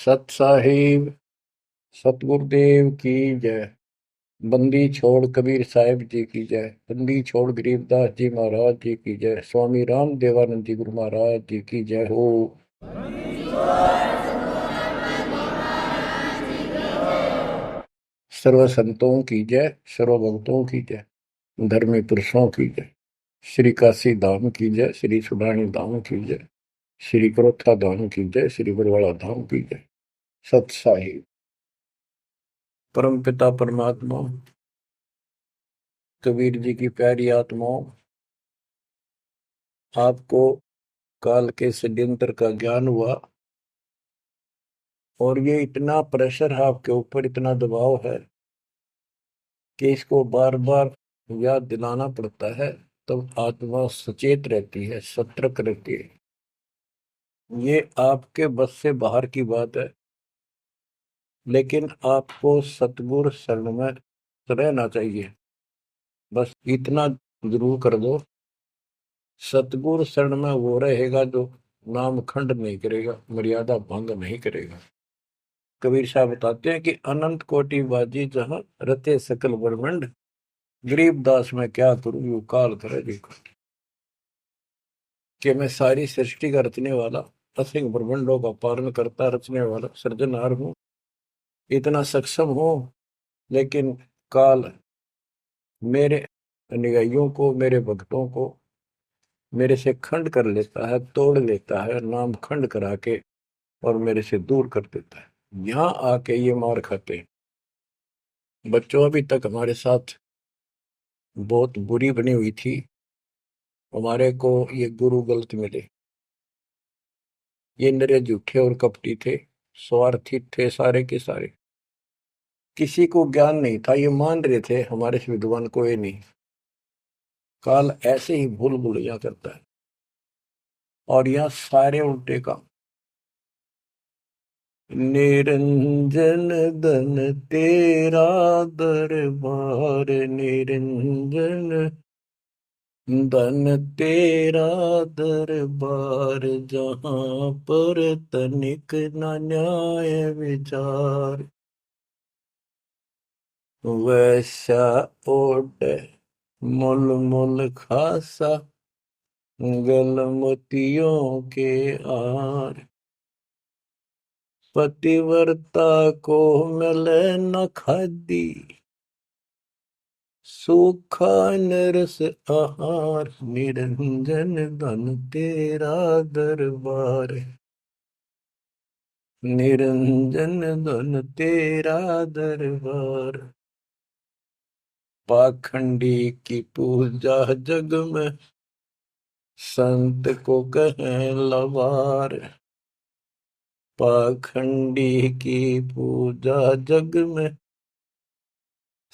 सत साहिब सतगुरुदेव की जय। बंदी छोड़ कबीर साहिब जी की जय। बंदी छोड़ गरीबदास जी महाराज जी की जय। स्वामी राम देवानंद जी गुरु महाराज जी की जय हो। सर्व संतों की जय, सर्व भक्तों की जय, धर्मी पुरुषों की जय। श्री काशी धाम की जय, श्री सुडानी धाम की जय, श्री करोथा धाम की जय, श्री बरवाड़ा धाम की जय। सत साहिब। परम पिता परमात्मा, कबीर जी की प्यारी आत्माओं, आपको काल के षड्यंत्र का ज्ञान हुआ और ये इतना प्रेशर है आपके ऊपर, इतना दबाव है कि इसको बार बार याद दिलाना पड़ता है। तब आत्मा सचेत रहती है, सतर्क रहती है। ये आपके बस से बाहर की बात है, लेकिन आपको सतगुरु शरण में रहना चाहिए। बस इतना जरूर कर दो, सतगुरु शरण में वो रहेगा जो नाम खंड नहीं करेगा, मर्यादा भंग नहीं करेगा। कबीर साहब बताते हैं कि अनंत कोटि बाजी जहां रते सकल ब्रह्मंड, गरीबदास में क्या करूं यू काल करे देखो। कि मैं सारी सृष्टि का रचने वाला, असंख्य ब्रह्मंडों का पालन करता रचने वाला सृजनहार हूं, इतना सक्षम हूं, लेकिन काल मेरे अनुयायियों को, मेरे भक्तों को मेरे से खंड कर लेता है, तोड़ लेता है, नाम खंड करा के और मेरे से दूर कर देता है। यहां आके ये मार खाते हैं। बच्चों अभी तक हमारे साथ बहुत बुरी बनी हुई थी। हमारे को ये गुरु गलत मिले। ये निरे झूठे और कपटी थे, स्वार्थी थे सारे के सारे। किसी को ज्ञान नहीं था, ये मान रहे थे हमारे से विद्वान कोई नहीं। काल ऐसे ही भूल भुलैया करता है और यहाँ सारे उल्टे काम। निरंजन धन तेरा दरबार, निरंजन धन तेरा दरबार, जहां पर तनिक न न्याय विचार। वैसा ओट मुल मुल खासा, गल मोतियों के आर। पतिव्रता को मिले न खादी, सूखा नरस आहार। निरंजन धन तेरा दरबार, निरंजन धन तेरा दरबार। पाखंडी की पूजा जग में, संत को कहें लवार। पाखंडी की पूजा जग में,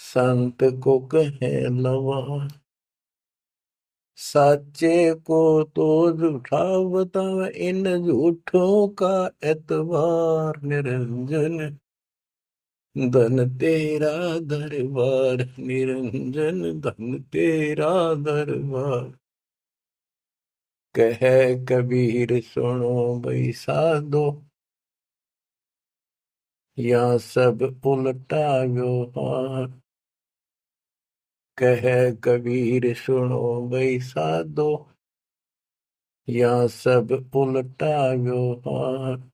संत को कहें लवार। साचे को तो झूठा बतावे, इन झूठों का एतबार। निरंजन धन तेरा दरबार, निरंजन धन तेरा दरबार। कह कबीर सुनो भाई साधो, या सब उल्टा व्यवहार। कह कबीर सुनो भाई साधो, या सब उल्टा व्यवहार।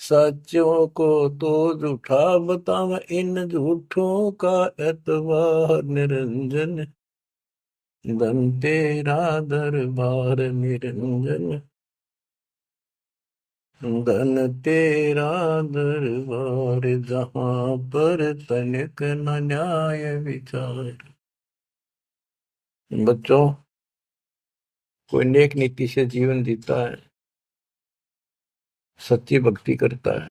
सच्चों को तो झूठा बतावे, इन झूठों का एतबार। निरंजन धन तेरा दरबार, निरंजन धन तेरा दरबार, जहां पर तनिक न न्याय विचार। बच्चों, कोई नेक नीति से जीवन जीता है, सच्ची भक्ति करता है,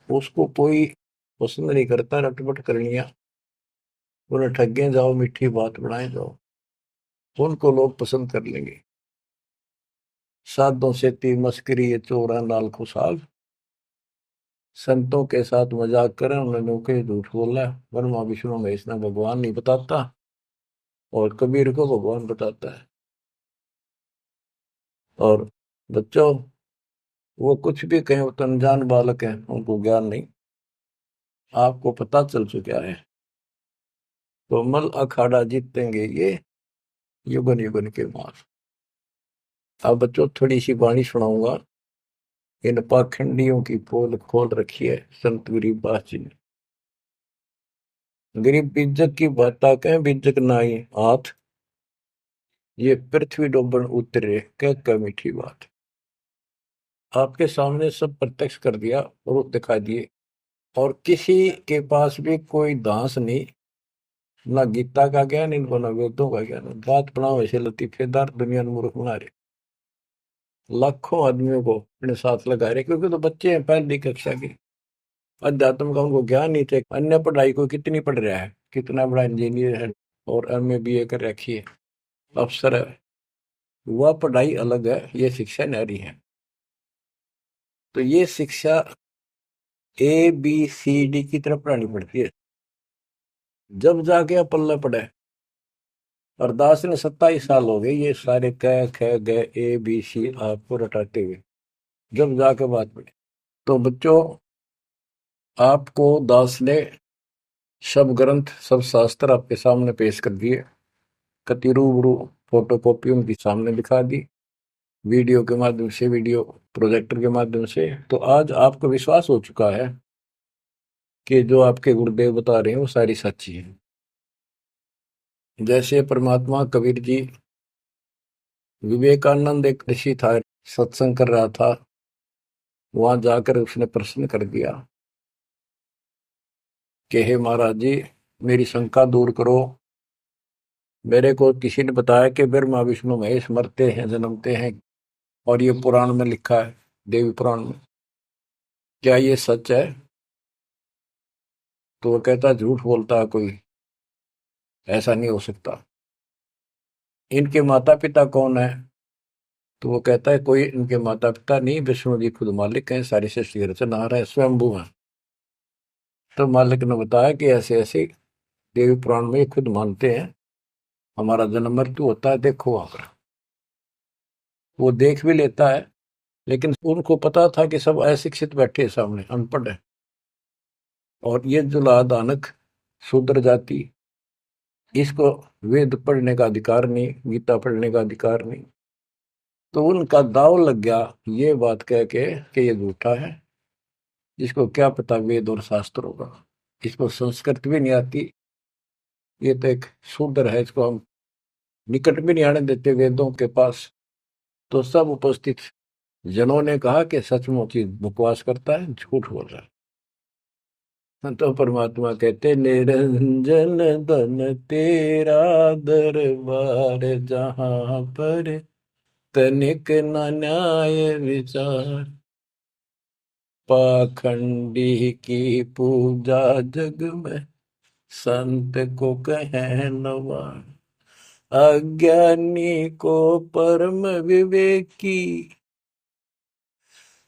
उसको कोई पसंद नहीं करता रटपट करनिया। उन्हें ठगे जाओ, मीठी बात बढ़ाए जाओ, उनको लोग पसंद कर लेंगे। साधों से ती मस्करी, ये चोरा नाल खुशाल। संतों के साथ मजाक करें, उन्होंने के झूठ बोला है। ब्रह्मा विष्णु महेश ने भगवान नहीं बताता, और कबीर को भगवान बताता है। और बच्चों, वो कुछ भी कहें, वो तो अनजान बालक है, उनको ज्ञान नहीं। आपको पता चल चुका है। तो मल अखाड़ा जीतेंगे ये युगन युगन के मार। अब बच्चों थोड़ी सी वाणी सुनाऊंगा। इन पाखंडियों की पोल खोल रखी है संत गरीबदास जी ने। गरीब बीजक की बाता कहें, बीजक नाई हाथ, ये पृथ्वी डोबन उतरे कह मीठी बात। आपके सामने सब प्रत्यक्ष कर दिया और वो दिखा दिए, और किसी के पास भी कोई दांस नहीं, ना गीता का ज्ञान इनको, ना वेदों का ज्ञान। बात बनाओ ऐसे लतीफेदार, दुनिया में मूर्ख बना रहे। लाखों आदमियों को अपने साथ लगा रहे, क्योंकि तो बच्चे हैं पहली कक्षा के। अध्यात्म का उनको ज्ञान नहीं थे। अन्य पढ़ाई को कितनी पढ़ रहा है, कितना बड़ा इंजीनियर है और एमए बीए कर रखी है, अफसर है। वह पढ़ाई अलग है, ये शिक्षा न्यारी है। तो ये शिक्षा ABCD की तरफ पढ़ानी पड़ती है, जब जाके पल्ले पड़े। और दास ने 27 साल हो गए ये सारे क ख ग ABC आपको रटाते हुए, जब जाके बात पड़े। तो बच्चों, आपको दास ने सब ग्रंथ सब शास्त्र आपके सामने पेश कर दिए, कति रूबरू फोटो कॉपी उनकी सामने दिखा दी, वीडियो के माध्यम से, वीडियो प्रोजेक्टर के माध्यम से। तो आज आपको विश्वास हो चुका है कि जो आपके गुरुदेव बता रहे हैं वो सारी सच्ची है। जैसे परमात्मा कबीर जी, विवेकानंद एक ऋषि था, सत्संग कर रहा था, वहां जाकर उसने प्रश्न कर दिया कि हे महाराज जी, मेरी शंका दूर करो। मेरे को किसी ने बताया कि ब्रह्मा विष्णु महेश मरते हैं जन्मते हैं, और ये पुराण में लिखा है, देवी पुराण में, क्या ये सच है? तो वो कहता झूठ बोलता है कोई, ऐसा नहीं हो सकता। इनके माता पिता कौन है? तो वो कहता है कोई इनके माता पिता नहीं, विष्णु जी खुद मालिक हैं, सारी सृष्टि की रचनहार है, स्वयंभू है। तो मालिक ने बताया कि ऐसे ऐसे देवी पुराण में ये खुद मानते हैं हमारा जन्म मृत्यु होता है, देखो वहां। वो देख भी लेता है, लेकिन उनको पता था कि सब अशिक्षित बैठे सामने, अनपढ़ है। और ये जो लादानक शूद्र जाति, इसको वेद पढ़ने का अधिकार नहीं, गीता पढ़ने का अधिकार नहीं। तो उनका दाव लग गया ये बात कह के कि ये झूठा है, इसको क्या पता वेद और शास्त्र होगा, इसको संस्कृत भी नहीं आती, ये तो एक शूद्र है, इसको हम निकट भी नहीं आने देते वेदों के पास। तो सब उपस्थित जनों ने कहा कि सचमुच ही बकवास करता है, झूठ बोल रहा है। तो परमात्मा कहते निरंजन धन तेरा दरबार, जहां पर तनिक न न्याय विचार, पाखंडी की पूजा जग में संत को कहे नवार, अज्ञानी को परम विवेकी,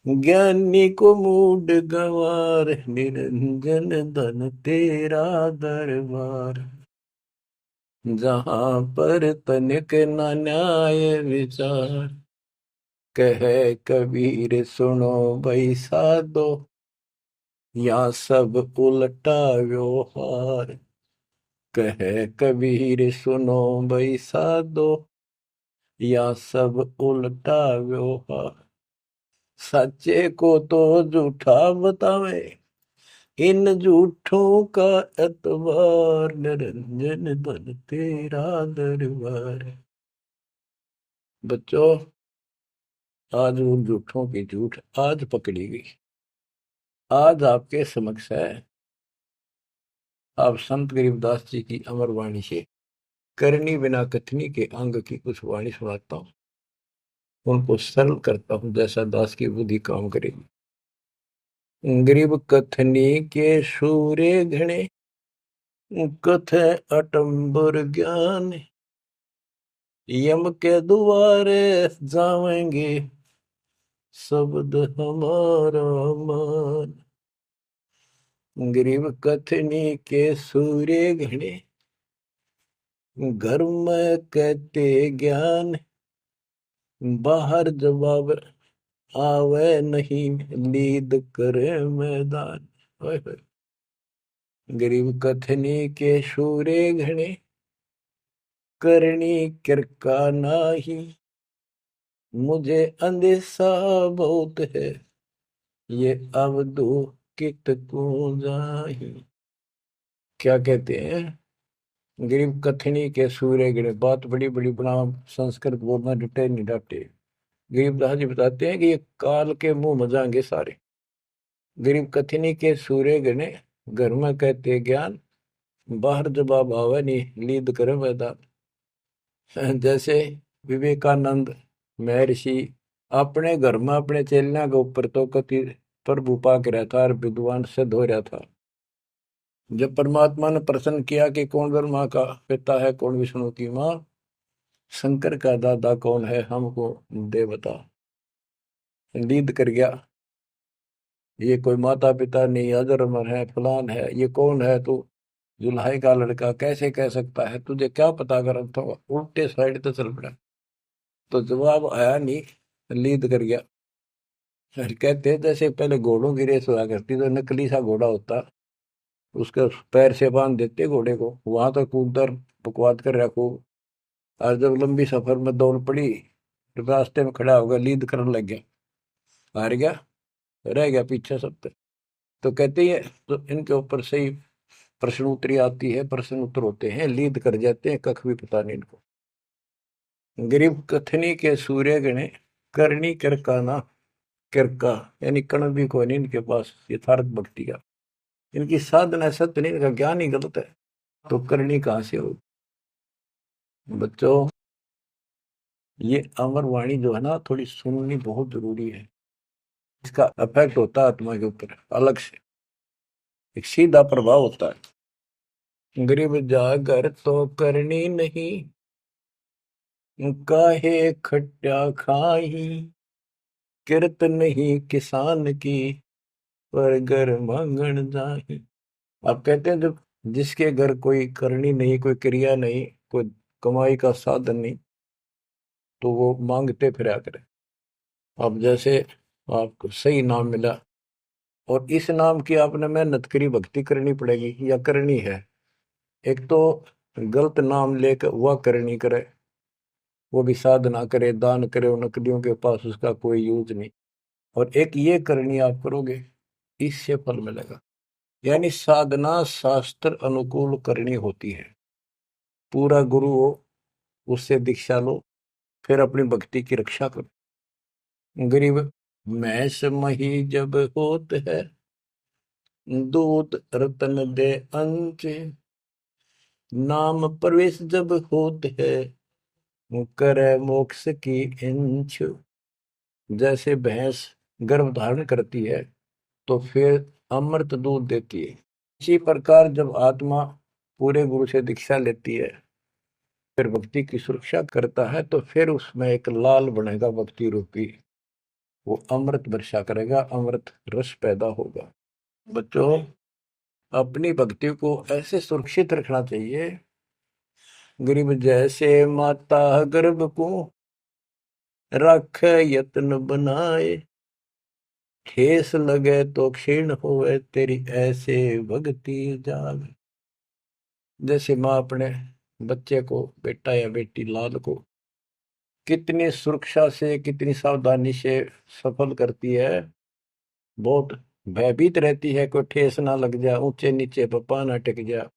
ज्ञानी को मूड गंवार, निरंजन धन तेरा दरबार, जहां पर तनिक न न्याय विचार, कहे कबीर सुनो भाई साधो, या सब उल्टा व्यवहार, कहे कबीर सुनो भाई साधो, या सब उल्टा व्यवहार, सच्चे को तो झूठा बतावे, इन झूठों का एतबार, निरंजन धन तेरा दरबार। बच्चों, आज उन झूठों की झूठ आज पकड़ी गई। आज आपके समक्ष है, आप संत गरीबदास जी की अमर वाणी से करनी बिना कथनी के अंग की कुछ वाणी सुनाता हूँ, उनको सरल करता हूँ जैसा दास की बुद्धि काम करेगी। गरीब कथनी के सूर्य घने, कथ अटंबर ज्ञान, यम के द्वारे जावेंगे शब्द हमारा मान। गरीब कथनी के सूर्य घने, घर में कहते ज्ञान, बाहर जवाब आवे नहीं लीद करे मैदान। ओए होए। गरीब कथनी के शूरे घने, करनी किरका नाही। मुझे अंदेशा बहुत है, ये अवधू कित को जाही। क्या कहते हैं? गरीब कथनी के सूर्य गिरे, बात बड़ी बड़ी बना, संस्कृत बोलना डटे नहीं डाटे। गरीबदास जी बताते हैं कि ये काल के मुंह मजाएंगे सारे। गरीब कथनी के सूर्य गिने, घर में कहते ज्ञान, बाहर जवाब आवे नहीं लीद करे मैदान। जैसे विवेकानंद महर्षि अपने घर में अपने चेलिया के ऊपर तो कति प्रभु पाक रहा था और विद्वान सिद्ध हो रहा था। जब परमात्मा ने प्रश्न किया कि कौन ब्रह्मा का पिता है, कौन विष्णु की माँ, शंकर का दादा कौन है, हमको दे बता। लीद कर गया, ये कोई माता पिता नहीं, अजरमर है, फलान है, ये कौन है तू, जुल्हाई का लड़का कैसे कह सकता है, तुझे क्या पता कर, तो उल्टे साइड तो चल पड़ा। तो जवाब आया नहीं, लीद कर गया। फिर कहते हैं जैसे पहले घोड़ों की रेस हुआ करती, तो नकली सा घोड़ा होता, उसके पैर से बांध देते घोड़े को, वहां तक कूदकर बकवाद कर रखो। और जब लंबी सफर में दौड़ पड़ी, तो रास्ते में खड़ा होगा, लीद करने लग गया, हार गया, रह गया पीछे सब पे। तो कहते हैं तो इनके ऊपर सही प्रश्न उत्तरी आती है, प्रश्न उत्तर होते हैं, लीद कर जाते हैं, कख भी पता नहीं इनको। गरीब कथनी के सूर्य गणे, करनी किरकाना। किरका यानी कण भी कोई नहीं इनके पास यथार्थ भक्ति का। इनकी साधना सत्य नहीं, इनका ज्ञान ही गलत है, तो करनी कहां से हो। बच्चों, ये अमर वाणी जो है ना, थोड़ी सुननी बहुत जरूरी है। इसका इफेक्ट होता है आत्मा के ऊपर अलग से, एक सीधा प्रभाव होता है। गरीब जागर तो करनी नहीं, काहे खट्टा खाई। किरत नहीं किसान की, पर घर मांगन जाही। आप कहते हैं जब जिसके घर कोई करनी नहीं, कोई क्रिया नहीं, कोई कमाई का साधन नहीं, तो वो मांगते फिरा करे। अब जैसे आपको सही नाम मिला, और इस नाम की आपने मेहनत करी, भक्ति करनी पड़ेगी या करनी है। एक तो गलत नाम लेकर वह करनी करे, वो भी साधना करे, दान करे, उन नकलियों के पास उसका कोई यूज नहीं। और एक ये करनी आप करोगे, इससे फल मिलेगा। यानी साधना शास्त्र अनुकूल करनी होती है। पूरा गुरु हो, उससे दीक्षा लो, फिर अपनी भक्ति की रक्षा करो। गरीब मैस मही जब होत है, दूध रतन दे अंच। नाम प्रवेश जब होत है, करे मोक्ष की इंच। जैसे भैंस गर्भ धारण करती है, तो फिर अमृत दूध देती है। इसी प्रकार जब आत्मा पूरे गुरु से दीक्षा लेती है, फिर भक्ति की सुरक्षा करता है, तो फिर उसमें एक लाल बनेगा भक्ति रूपी, वो अमृत वर्षा करेगा, अमृत रस पैदा होगा। बच्चों, अपनी भक्ति को ऐसे सुरक्षित रखना चाहिए। गरीब जैसे माता गर्भ को रख यत्न बनाए, ठेस लगे तो क्षीण होए, तेरी ऐसे भक्ति जाग। जैसे माँ अपने बच्चे को, बेटा या बेटी लाल को कितनी सुरक्षा से, कितनी सावधानी से सफल करती है, बहुत भयभीत रहती है, कोई ठेस ना लग जाए, ऊंचे नीचे पप्पा ना टिक जाए,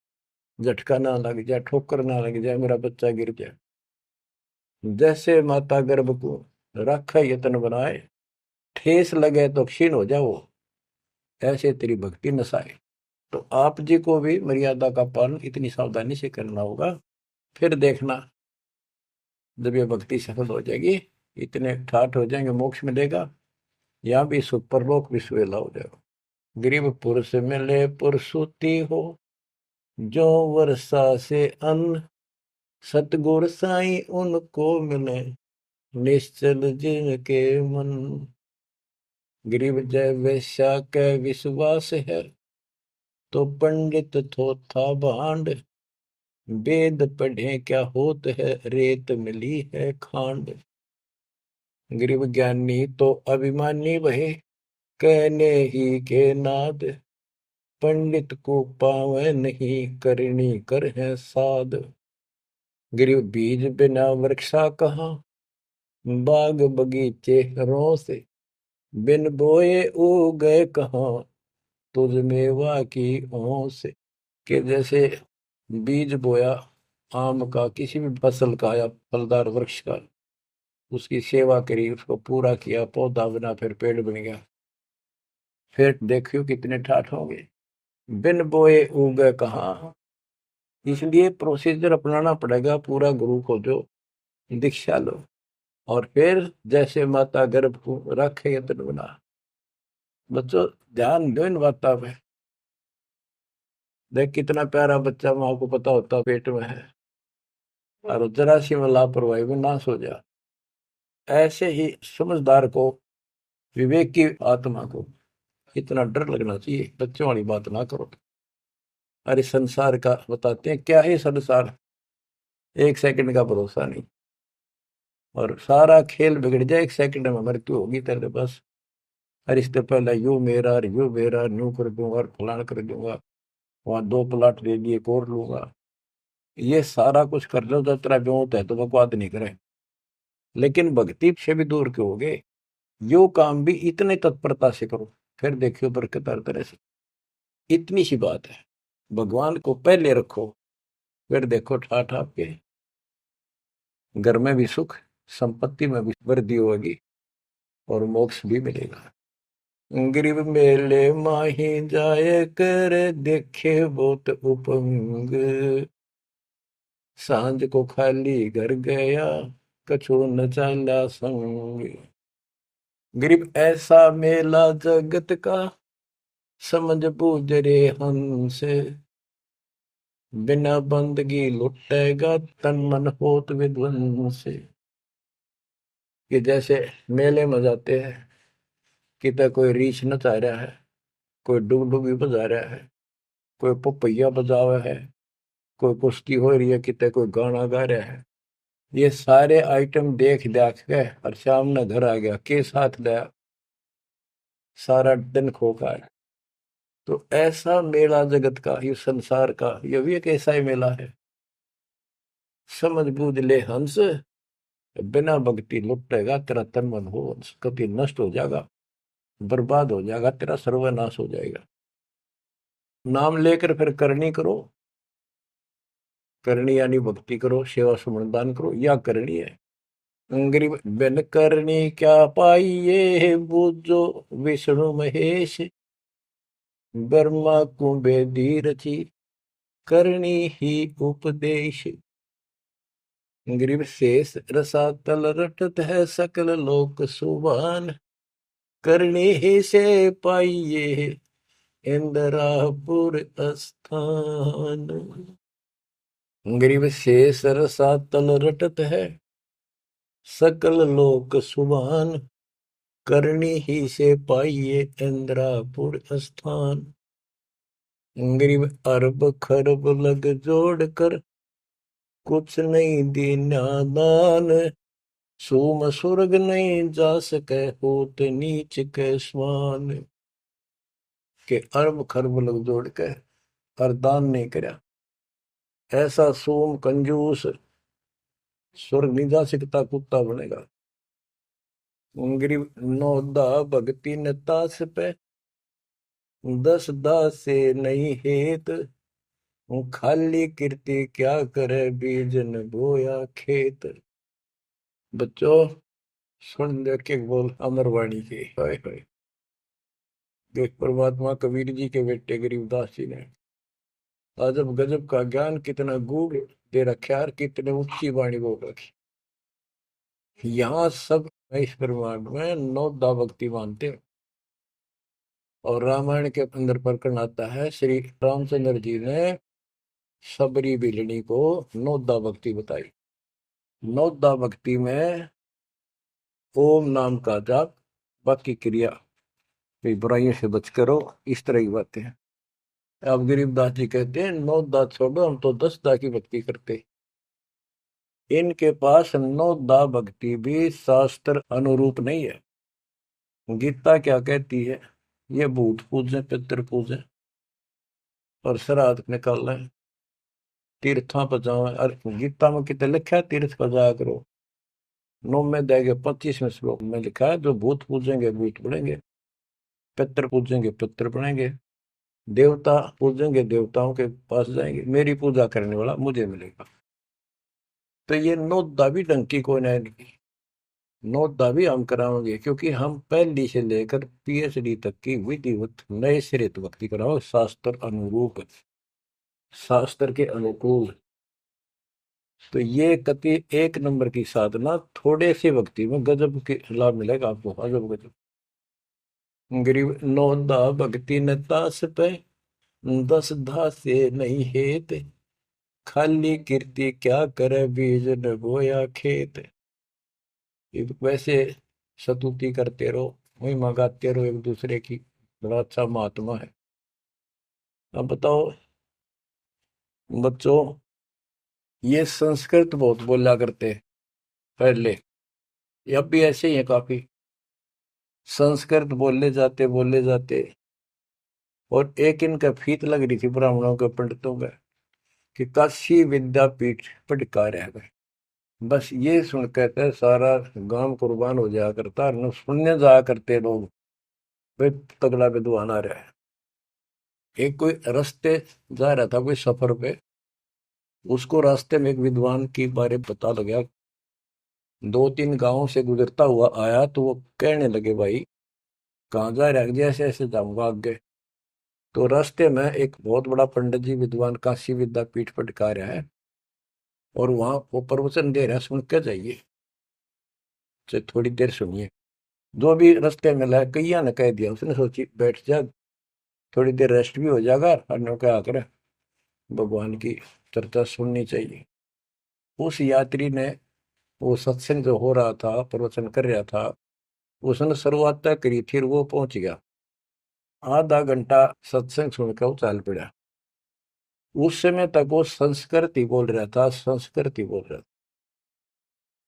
झटका ना लग जाए, ठोकर ना लग जाए, मेरा बच्चा गिर जाए। जैसे माता गर्भ को रख यत्न बनाए, ठेस लगे तो क्षीण हो जाओ, ऐसे तेरी भक्ति नसाए। तो आप जी को भी मर्यादा का पालन इतनी सावधानी से करना होगा। फिर देखना, जब ये भक्ति सफल हो जाएगी, इतने ठाठ हो जाएंगे, मोक्ष मिलेगा, यहाँ भी सुख, परलोक भी सुहेला हो जाएगा। गरीब पुरुष मिले पुरसुती हो, जो वर्षा से अन्न। सतगुर साई उनको मिले, निश्चल जिनके मन। गरीब जय वेश्या के विश्वास है, तो पंडित थोथा भांड। वेद पढ़े क्या होत है, रेत मिली है खांड। गरीब ज्ञानी तो अभिमानी वही, कहने ही के नाद, पंडित को पावे नहीं, करनी कर है साध। गरीब बीज बिना वृक्षा कहाँ, बाग बगीचे रो से, बिन बोए उगे कहाँ, तुझ मेवा की ओं से। कि जैसे बीज बोया आम का, किसी भी फसल का या फलदार वृक्ष का, उसकी सेवा करी, उसको पूरा किया, पौधा बना, फिर पेड़ बन गया, फिर देखियो कितने ठाठ होंगे। बिन बोए उगे कहाँ, इसलिए प्रोसीजर अपनाना पड़ेगा पूरा। गुरु को जो दीक्षा लो, और फिर जैसे माता गर्भ को रखे यत्न बना। बच्चों ध्यान दो इन बातों पे। देख कितना प्यारा बच्चा, माँ को पता होता पेट में है, और जरा सी में लापरवाही में नाश हो जा। ऐसे ही समझदार को, विवेक की आत्मा को इतना डर लगना चाहिए, बच्चों वाली बात ना करो। अरे संसार का बताते हैं क्या है संसार, एक सेकंड का भरोसा नहीं, और सारा खेल बिगड़ जाए, एक सेकंड में मृत्यु होगी तेरे बस। अरे इससे पहले यू मेरा, यू मेरा, न्यू कर दूंगा, फलान कर दूंगा, वहां 2 प्लाट ले लिए, एक और लूंगा। ये सारा कुछ कर लो जब तेरा ब्योत है तो बकवाद नहीं करे, लेकिन भक्ति से भी दूर क्यों हो गए। यो काम भी इतने तत्परता से करो, फिर देखियो बरकत हर तरह से। इतनी सी बात है, भगवान को पहले रखो, फिर देखो ठाठ आपके घर में भी सुख, संपत्ति में भी वृद्धि होगी, और मोक्ष भी मिलेगा। गरीब मेले माही जाए कर, देखे बहुत उपंग, सांझ को खाली घर गया, कछु न चाला संग। गरीब ऐसा मेला जगत का, समझ बूझ रे हंस, बिना बंदगी लुटेगा, तन मन होत विध्वंस। कि जैसे मेले में जाते हैं, कितना कोई रीछ नचा रहा है, कोई डुगडुगी बजा रहा है, कोई पपैया बजा हुआ है, कोई कुश्ती हो रही है, कितने कोई गाना गा रहा है। ये सारे आइटम देख देख के और शाम ने घर आ गया, के साथ लाया, सारा दिन खोखा है। तो ऐसा मेला जगत का, ये संसार का, ये भी एक ऐसा ही मेला है। समझ बूझ ले हंस, बिना भक्ति लुटेगा, तेरा तन मन हो कभी नष्ट हो जाएगा, बर्बाद हो जाएगा, तेरा सर्वनाश हो जाएगा। नाम लेकर फिर करनी करो, करनी यानी भक्ति करो, सेवा सुमन दान करो, या करनी है। गरीब बिन करनी क्या पाइये, बूझो विष्णु महेश, ब्रह्मा कुंबे रची, करनी ही उपदेश। गरीब शेष रसातल रटत है, सकल लोक सुभान, करनी ही से पाइये, इंद्रापुर स्थान। गरीब शेष रसातल रटत है, सकल लोक सुभान, करनी ही से पाइये, इंद्रापुर स्थान। गरीब अरब खरब लग जोड़ कर, कुछ नहीं दीना दान, सोम स्वर्ग नहीं जा सके, होत नीच के समान। के अरब खरब लग जोड़ के और दान नहीं करया, ऐसा सोम कंजूस स्वर्ग नहीं जा सकता, कुत्ता बनेगा। गरीब नौदा भगति न तास पे, 10 दास से नहीं हेत, खाली कीर्ति क्या करे, बीज न बोया खेत। बच्चों सुन दे के बोल अमरवाणी के, हाय हाय। देख परमात्मा कबीर जी के बेटे गरीबदास जी ने अजब गजब का ज्ञान कितना गूढ़ दे रखा है, कितने ऊंची वाणी बोल रखी। यहाँ सब इस ब्रह्मांड में 9 भक्ति मानते हैं, और रामायण के अंदर प्रकरण आता है, श्री रामचंद्र जी ने सबरी बिलनी को 9 भक्ति बताई। 9 भक्ति में ओम नाम का जाप, बाकी क्रिया, बुराइयों से बच करो, इस तरह की बातें हैं। अब गरीबदास जी कहते हैं 9 छोड़ो, हम तो 10 की भक्ति करते। इनके पास नौदा भक्ति भी शास्त्र अनुरूप नहीं है। गीता क्या कहती है? ये भूत पूजे, पितृ पूजे और श्राद्ध निकाल रहे हैं, तीर्थों पर जाओ। और गीता में कितने लिखा है तीर्थ पर जाया करो? 9 में देंगे 25वें श्लोक में लिखा है, जो भूत पूजेंगे भूत बढ़ेंगे, पितृ पूजेंगे पितृ बढ़ेंगे, देवता पूजेंगे देवताओं के पास जाएंगे, मेरी पूजा करने वाला मुझे मिलेगा। तो ये नौदा भी डंकी को नहीं, नौदा भी हम कराओगे, क्योंकि हम पहली से लेकर पीएचडी तक की विधिवत नए सिरे से भक्ति कराओ, शास्त्र अनुरूप, शास्त्र के अनुकूल। तो ये कति एक नंबर की साधना, थोड़े से भक्ति में गजब के लाभ मिलेगा आपको, अजब गजब। गरीब नौदा भक्ति न तास पे, 10 धासे नहीं हेत, खाली कीर्ति क्या करे बीज न बोया खेत। ये वैसे स्तुति करते रहो, वही मंगाते रहो एक दूसरे की, बड़ा अच्छा महात्मा है। अब बताओ बच्चों, ये संस्कृत बहुत बोला करते पहले, अब भी ऐसे ही है काफी, संस्कृत बोले जाते। और एक इनका फीत लग रही थी ब्राह्मणों के पंडितों का, कि काशी विद्यापीठ पढ़का रह गए। बस ये सुन कहते सारा गांव कुर्बान हो जाया करता, न सुनने जाया करते लोग, वे तगड़ा विद्वान आ रहा है। एक कोई रास्ते जा रहा था कोई सफर पे, उसको रास्ते में एक विद्वान के बारे में पता लगा, 2-3 गांवों से गुजरता हुआ आया, तो वो कहने लगे भाई कहाँ जा रहा है? जैसे ऐसे जाऊंगा आगे। तो रास्ते में एक बहुत बड़ा पंडित जी विद्वान काशी विद्यापीठ पढ़का रहा है, और वहां वो प्रवचन दे रहा है, सुन के जाइए, तो थोड़ी देर सुनिए। जो भी रास्ते में लाया कैया ने कह दिया, उसने सोची बैठ जा, थोड़ी देर रेस्ट भी हो जाएगा, और क्या करे भगवान की चर्चा सुननी चाहिए। उस यात्री ने, वो सत्संग जो हो रहा था, प्रवचन कर रहा था, उसने शुरुआत तय करी थी, वो पहुंच गया। आधा घंटा सत्संग सुनकर वो चल पड़ा। उस समय तक वो संस्कृत ही बोल रहा था, संस्कृत ही बोल रहा था,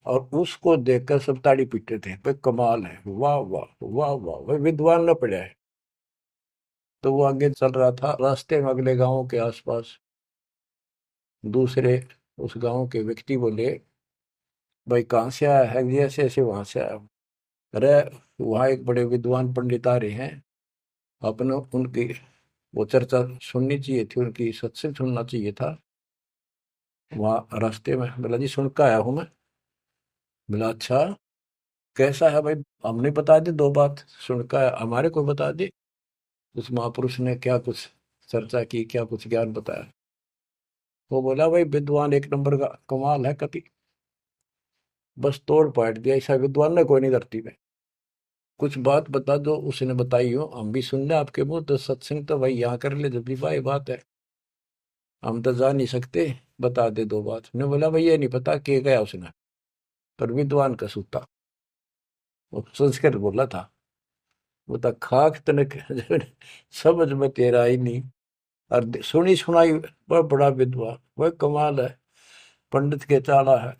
और उसको देखकर सब ताड़ी पीटते थे, भाई कमाल है, वाह वाह वाह वाह, भाई विद्वान न पड़ा है। तो वो आगे चल रहा था, रास्ते में अगले गांव के आसपास दूसरे उस गांव के व्यक्ति बोले, भाई कहाँ से आया है? जी ऐसे ऐसे वहां से आया हूं। अरे वहाँ एक बड़े विद्वान पंडित आ रहे हैं, अपने उनकी वो चर्चा सुननी चाहिए थी, उनकी सत्संग सुनना चाहिए था। वहाँ रास्ते में बोला जी सुन कर आया हूँ मैं। बोला अच्छा कैसा है भाई? हमने बता दी 2 बात, सुनकर हमारे को बता दी। उस महापुरुष ने क्या कुछ चर्चा की, क्या कुछ ज्ञान बताया? वो बोला भाई विद्वान एक नंबर का, कमाल है कति, बस तोड़ पाट दिया, ऐसा विद्वान ने कोई नहीं धरती में। कुछ बात बता दो, उसने बताई हो, हम भी सुन ले आपके मुंह, तो सत्संग तो भाई यहाँ कर ले, जब भी भाई बात है, हम तो जा नहीं सकते, बता दे 2 बात। ने बोला भाई ये नहीं पता के गया उसने, पर विद्वान का सूता, वो संस्कृत बोला था। वो तो खाक तनक समझ में तेरा ही नहीं, और सुनी सुनाई वह बड़ा विद्वान, वह कमाल है, पंडित के चाला है।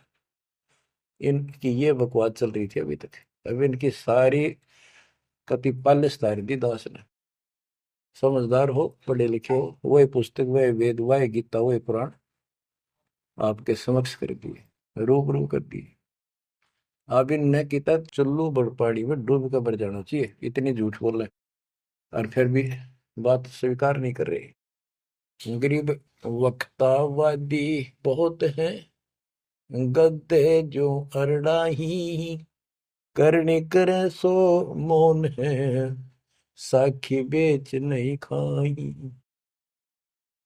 इनकी ये बकवास चल रही थी अभी तक। अब इनकी सारी कति पालिश तारी दी दास ने। समझदार हो, पढ़े लिखे हो, वही पुस्तक, वही वेद, वही गीता, वही पुराण आपके समक्ष कर दिए, रूबरू कर दिए। अब इनने किता चुल्लू बड़पाड़ी में डूब कर मर जाना चाहिए, इतनी झूठ बोल रहे, और फिर भी बात स्वीकार नहीं कर रहे। गरीब वक्तावादी बहुत है, गद्दे जो अरड़ाही, करने करे सो मौन है, साखी बेच नहीं खाई।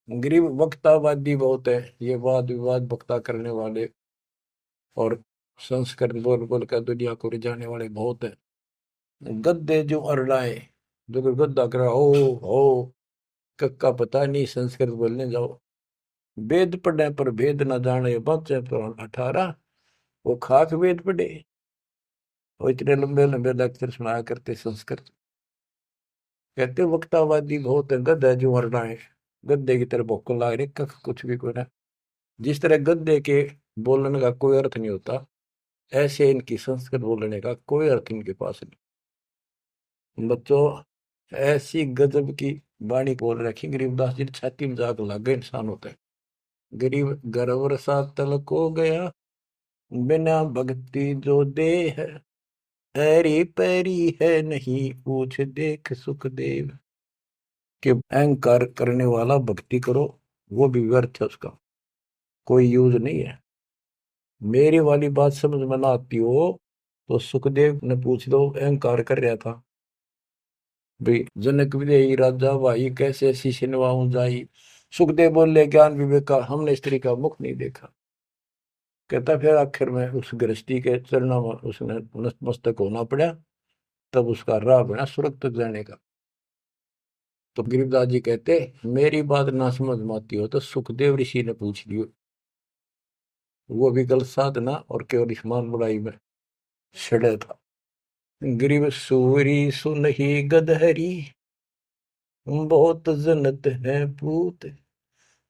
गरीब वक्तावादी बहुत है, ये वाद विवाद वक्ता करने वाले, और संस्कृत बोल बोल कर दुनिया को रिझाने वाले बहुत है। गद्दे जो अरड़ाए, जो कोई गद्दा करा हो कक्का पता नहीं, संस्कृत बोलने जाओ। वेद पढ़े पर भेद न जाने, बच्चे तो 18, वो खाक वेद पढ़े। वो इतने लंबे लंबे लेक्चर सुनाया करते संस्कृत। कहते वक्तावादी बहुत है, गद्दा जो अरड़ाए, गद्दे की तरह भौंकने लग रहे, कख कुछ भी कोई ना। जिस तरह गद्दे के बोलने का कोई अर्थ नहीं होता, ऐसे इनकी संस्कृत बोलने का कोई अर्थ इनके पास नहीं। बच्चों, ऐसी गजब की वाणी बोल रखी गरीबदास जी ने, छाती में जाग लग गए इंसान होता है। गरीब गरवर सा तलक हो गया, बिना भक्ति जो दे है, ऐरी पैरी है नहीं पूछ देख सुखदेव। कि अहंकार करने वाला भक्ति करो, वो भी व्यर्थ है, उसका कोई यूज नहीं है। मेरी वाली बात समझ में ना आती हो तो सुखदेव ने पूछ दो, अहंकार कर रहा था भाई, जनक विदेही राजा भाई कैसे शीश नवाऊं जाई। सुखदेव बोले, ज्ञान विवेक का हमने स्त्री का मुख नहीं देखा। कहता फिर आखिर में उस गृहस्थी के चरणों में उसने नतमस्तक होना पड़ा, तब उसका राह बना स्वर्ग तक जाने का। तो गिरिवदास जी कहते, मेरी बात ना समझ में आती हो तो सुखदेव ऋषि ने पूछ लियो, वो भी गलत साधना और केवल ईमान बुराई में छड़े था। ग्रीव सूरी सुनही गदहरी, बहुत जन्नत है पूत,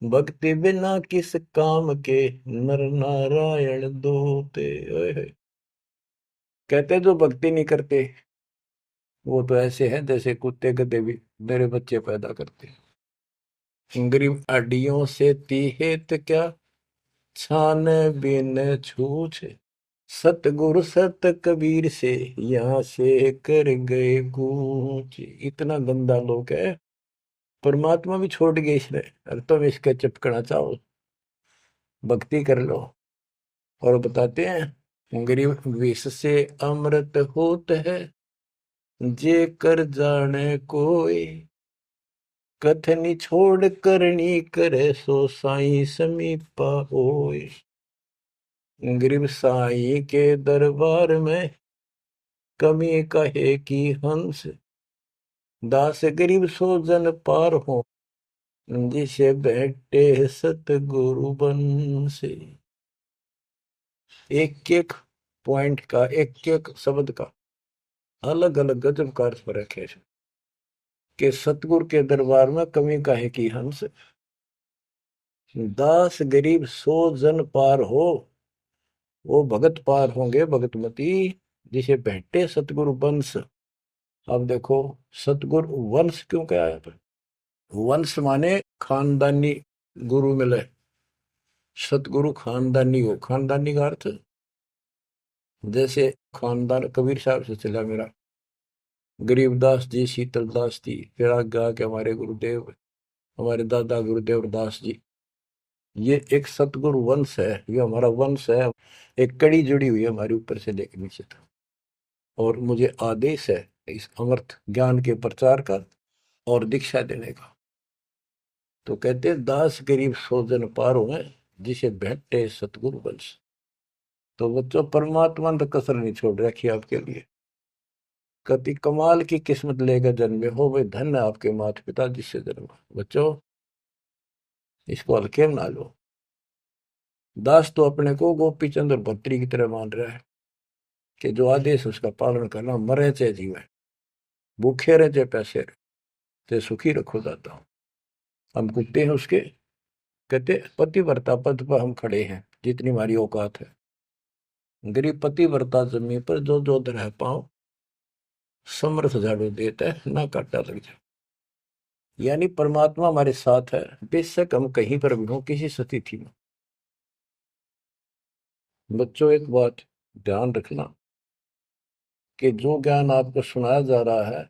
भक्ति बिना किस काम के, नर नारायण दूते। ओए होए। कहते जो भक्ति नहीं करते वो तो ऐसे हैं जैसे कुत्ते गधे भी मेरे बच्चे पैदा करते। ग्रीव अडियों से तीहेत क्या, छान बिन छूछ, सतगुरु सत कबीर से यहाँ से कर गए कूच। इतना गंदा लोग है, परमात्मा भी छोड़ गए इसने, अरे तुम इसके चिपकना चाहो भक्ति कर लो। और बताते हैं, गरीब विष से अमृत होत है, जे कर जाने कोई, कथनी छोड़ करनी करे, सो साई समीपा होए। गरीब साई के दरबार में, कमी कहे की हंस, दास गरीब सो जन पार हो, जिसे बैठे सतगुरु बन से। एक एक पॉइंट का, एक एक शब्द का अलग अलग गजब का अर्थ रखे कि सतगुरु के दरबार में कमी काहे की हंस, दास गरीब सो जन पार हो, वो भगत पार होंगे भगतमती, जिसे भेंटे सतगुरु वंश। अब देखो, सतगुरु वंश क्यों क्या है? वंश माने खानदानी गुरु मिले, सतगुरु खानदानी हो। खानदानी का अर्थ जैसे खानदान कबीर साहब से चला मेरा, गरीबदास जी, शीतलदास जी, फिर आगे आके हमारे गुरुदेव, हमारे दादा गुरुदेव दास जी। ये एक सतगुरु वंश है, ये हमारा वंश है। एक कड़ी जुड़ी हुई है हमारे ऊपर से लेकर नीचे तक। और मुझे आदेश है इस अमृत ज्ञान के प्रचार का और दीक्षा देने का। तो कहते हैं, दास गरीब सोजन पारो है, जिसे भेंटे सतगुरु वंश। तो बच्चों, परमात्मा ने कसर नहीं छोड़ रखी आपके लिए। कति कमाल की किस्मत लेकर जन्मे हो, वे धन्य आपके माता पिता जिससे जन्म। बच्चों, इसको हल्के में ना लो। दास तो अपने को गोपी चंद्र भत्री की तरह मान रहा है कि जो आदेश उसका पालन करना, मरे चाहे जीवे, भूखे रहे चाहे पैसे रहे, ते सुखी रखो दाता। हम कुत्ते हैं उसके। कहते पतिव्रता पद पर हम खड़े हैं, जितनी हमारी औकात है। गरीब पतिव्रता जमीन पर जो जो रह पाओ, समर्थ झाड़ू देता है, ना काटा लग जाए। यानी परमात्मा हमारे साथ है, बेशक हम कहीं पर भी हो, किसी स्थिति में। बच्चों, एक बात ध्यान रखना कि जो ज्ञान आपको सुनाया जा रहा है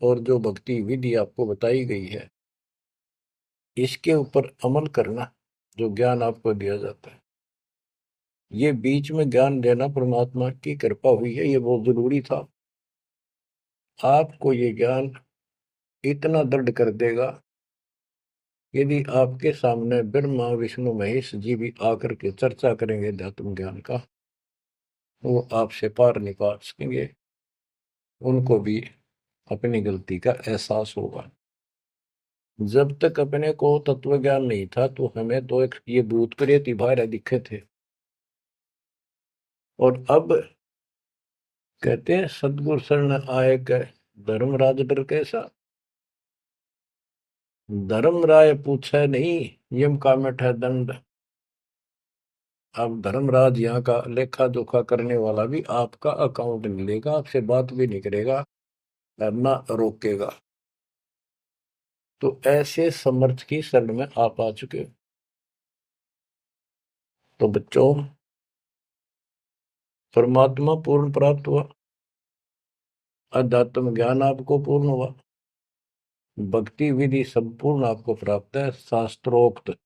और जो भक्ति विधि आपको बताई गई है, इसके ऊपर अमल करना। जो ज्ञान आपको दिया जाता है, ये बीच में ज्ञान देना परमात्मा की कृपा हुई है, ये बहुत जरूरी था। आपको ये ज्ञान इतना दृढ़ कर देगा, यदि आपके सामने ब्रह्मा विष्णु महेश जी भी आकर के चर्चा करेंगे अध्यात्म ज्ञान का, वो आपसे पार नहीं पा सकेंगे। उनको भी अपनी गलती का एहसास होगा। जब तक अपने को तत्व ज्ञान नहीं था तो हमें तो एक ये भूत प्रेत ही बाहर दिखे थे। और अब कहते हैं, सदगुरु शरण आए गए, धर्मराज डर कैसा। धर्म राय पूछे नहीं, यम का मिठा दंड। अब धर्मराज यहाँ का लेखा जोखा करने वाला भी आपका अकाउंट नहीं लेगा, आपसे बात भी नहीं करेगा, ना रोकेगा। तो ऐसे समर्थ की शरण में आप आ चुके हो। तो बच्चों, परमात्मा पूर्ण प्राप्त हुआ, अध्यात्म ज्ञान आपको पूर्ण हुआ, भक्ति विधि संपूर्ण आपको प्राप्त है। शास्त्रोक्त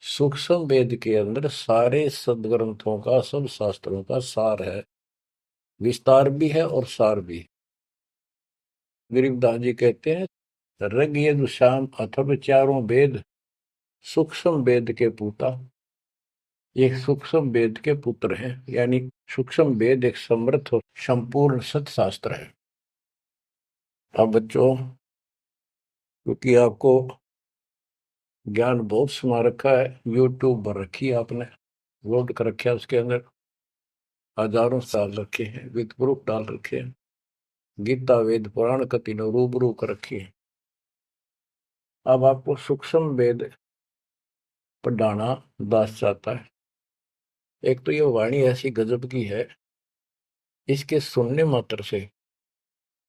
सूक्ष्म वेद के अंदर सारे सदग्रंथों का, सब शास्त्रों का सार है, विस्तार भी है और सार भी है। गरीबदास जी कहते हैं, ऋग यजुः साम अथर्व चारों वेद सूक्ष्म वेद के पूता। ये सूक्ष्म वेद के पुत्र हैं, यानी सूक्ष्म वेद एक समर्थ और संपूर्ण सत्शास्त्र है। अब बच्चों, क्योंकि आपको ज्ञान बहुत समा रखा है, यूट्यूब पर रखी है आपने, लोड कर रखा है, उसके अंदर हजारों साल रखे हैं, विद प्रूफ डाल रखे हैं, गीता वेद पुराण का तीनों रूबरू कर रखी है। अब आपको सूक्ष्म वेद पढ़ाना दास चाहता है। एक तो ये वाणी ऐसी गजब की है, इसके सुनने मात्र से,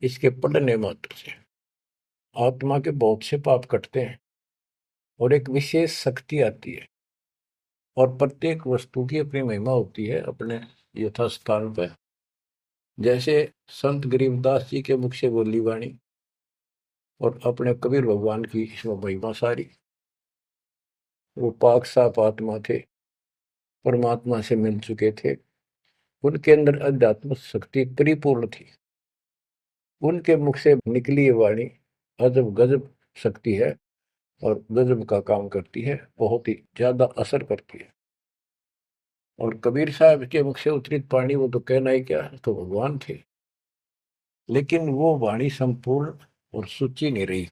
इसके पढ़ने मात्र से आत्मा के बहुत से पाप कटते हैं और एक विशेष शक्ति आती है। और प्रत्येक वस्तु की अपनी महिमा होती है अपने यथास्थान पर। जैसे संत गरीबदास जी के मुख से बोली वाणी और अपने कबीर भगवान की इसमें महिमा सारी। वो पाक साफ आत्मा थे, परमात्मा से मिल चुके थे, उनके अंदर अध्यात्म शक्ति परिपूर्ण थी। उनके मुख से निकली ये वाणी अजब गजब शक्ति है और गजब का काम करती है, बहुत ही ज्यादा असर करती है। और कबीर साहब के मुख से उतरित वाणी, वो तो कहना ही क्या, तो भगवान थे। लेकिन वो वाणी संपूर्ण और सुची नहीं रही,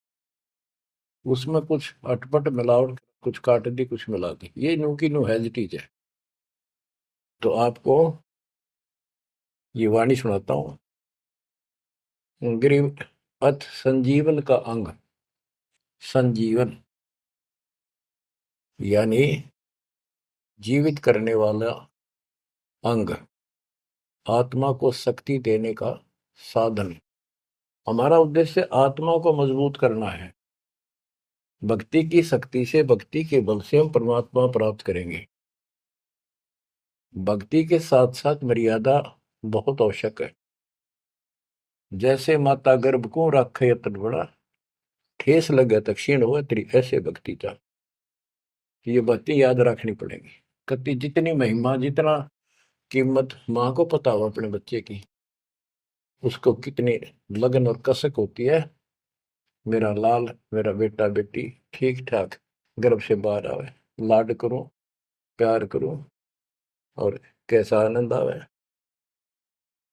उसमें कुछ अटपट मिलावट, कुछ काट दी, कुछ मिला दी, ये नो की नो हैजिटीज है। तो आपको ये वाणी सुनाता हूँ। गरीब अथ संजीवन का अंग, संजीवन यानी जीवित करने वाला अंग, आत्मा को शक्ति देने का साधन। हमारा उद्देश्य आत्मा को मजबूत करना है। भक्ति की शक्ति से, भक्ति के बल से हम परमात्मा प्राप्त करेंगे। भक्ति के साथ साथ मर्यादा बहुत आवश्यक है। जैसे माता गर्भ को रखे यतन बड़ा, ठेस लगे तो क्षीण हो, तेरी ऐसे भक्ति चाह। ये बातें याद रखनी पड़ेगी। कति जितनी महिमा, जितना कीमत माँ को पता हो अपने बच्चे की, उसको कितनी लगन और कसक होती है, मेरा लाल, मेरा बेटा बेटी ठीक ठाक गर्भ से बाहर आवे, लाड करूं, प्यार करूं और कैसा आनंद आवे।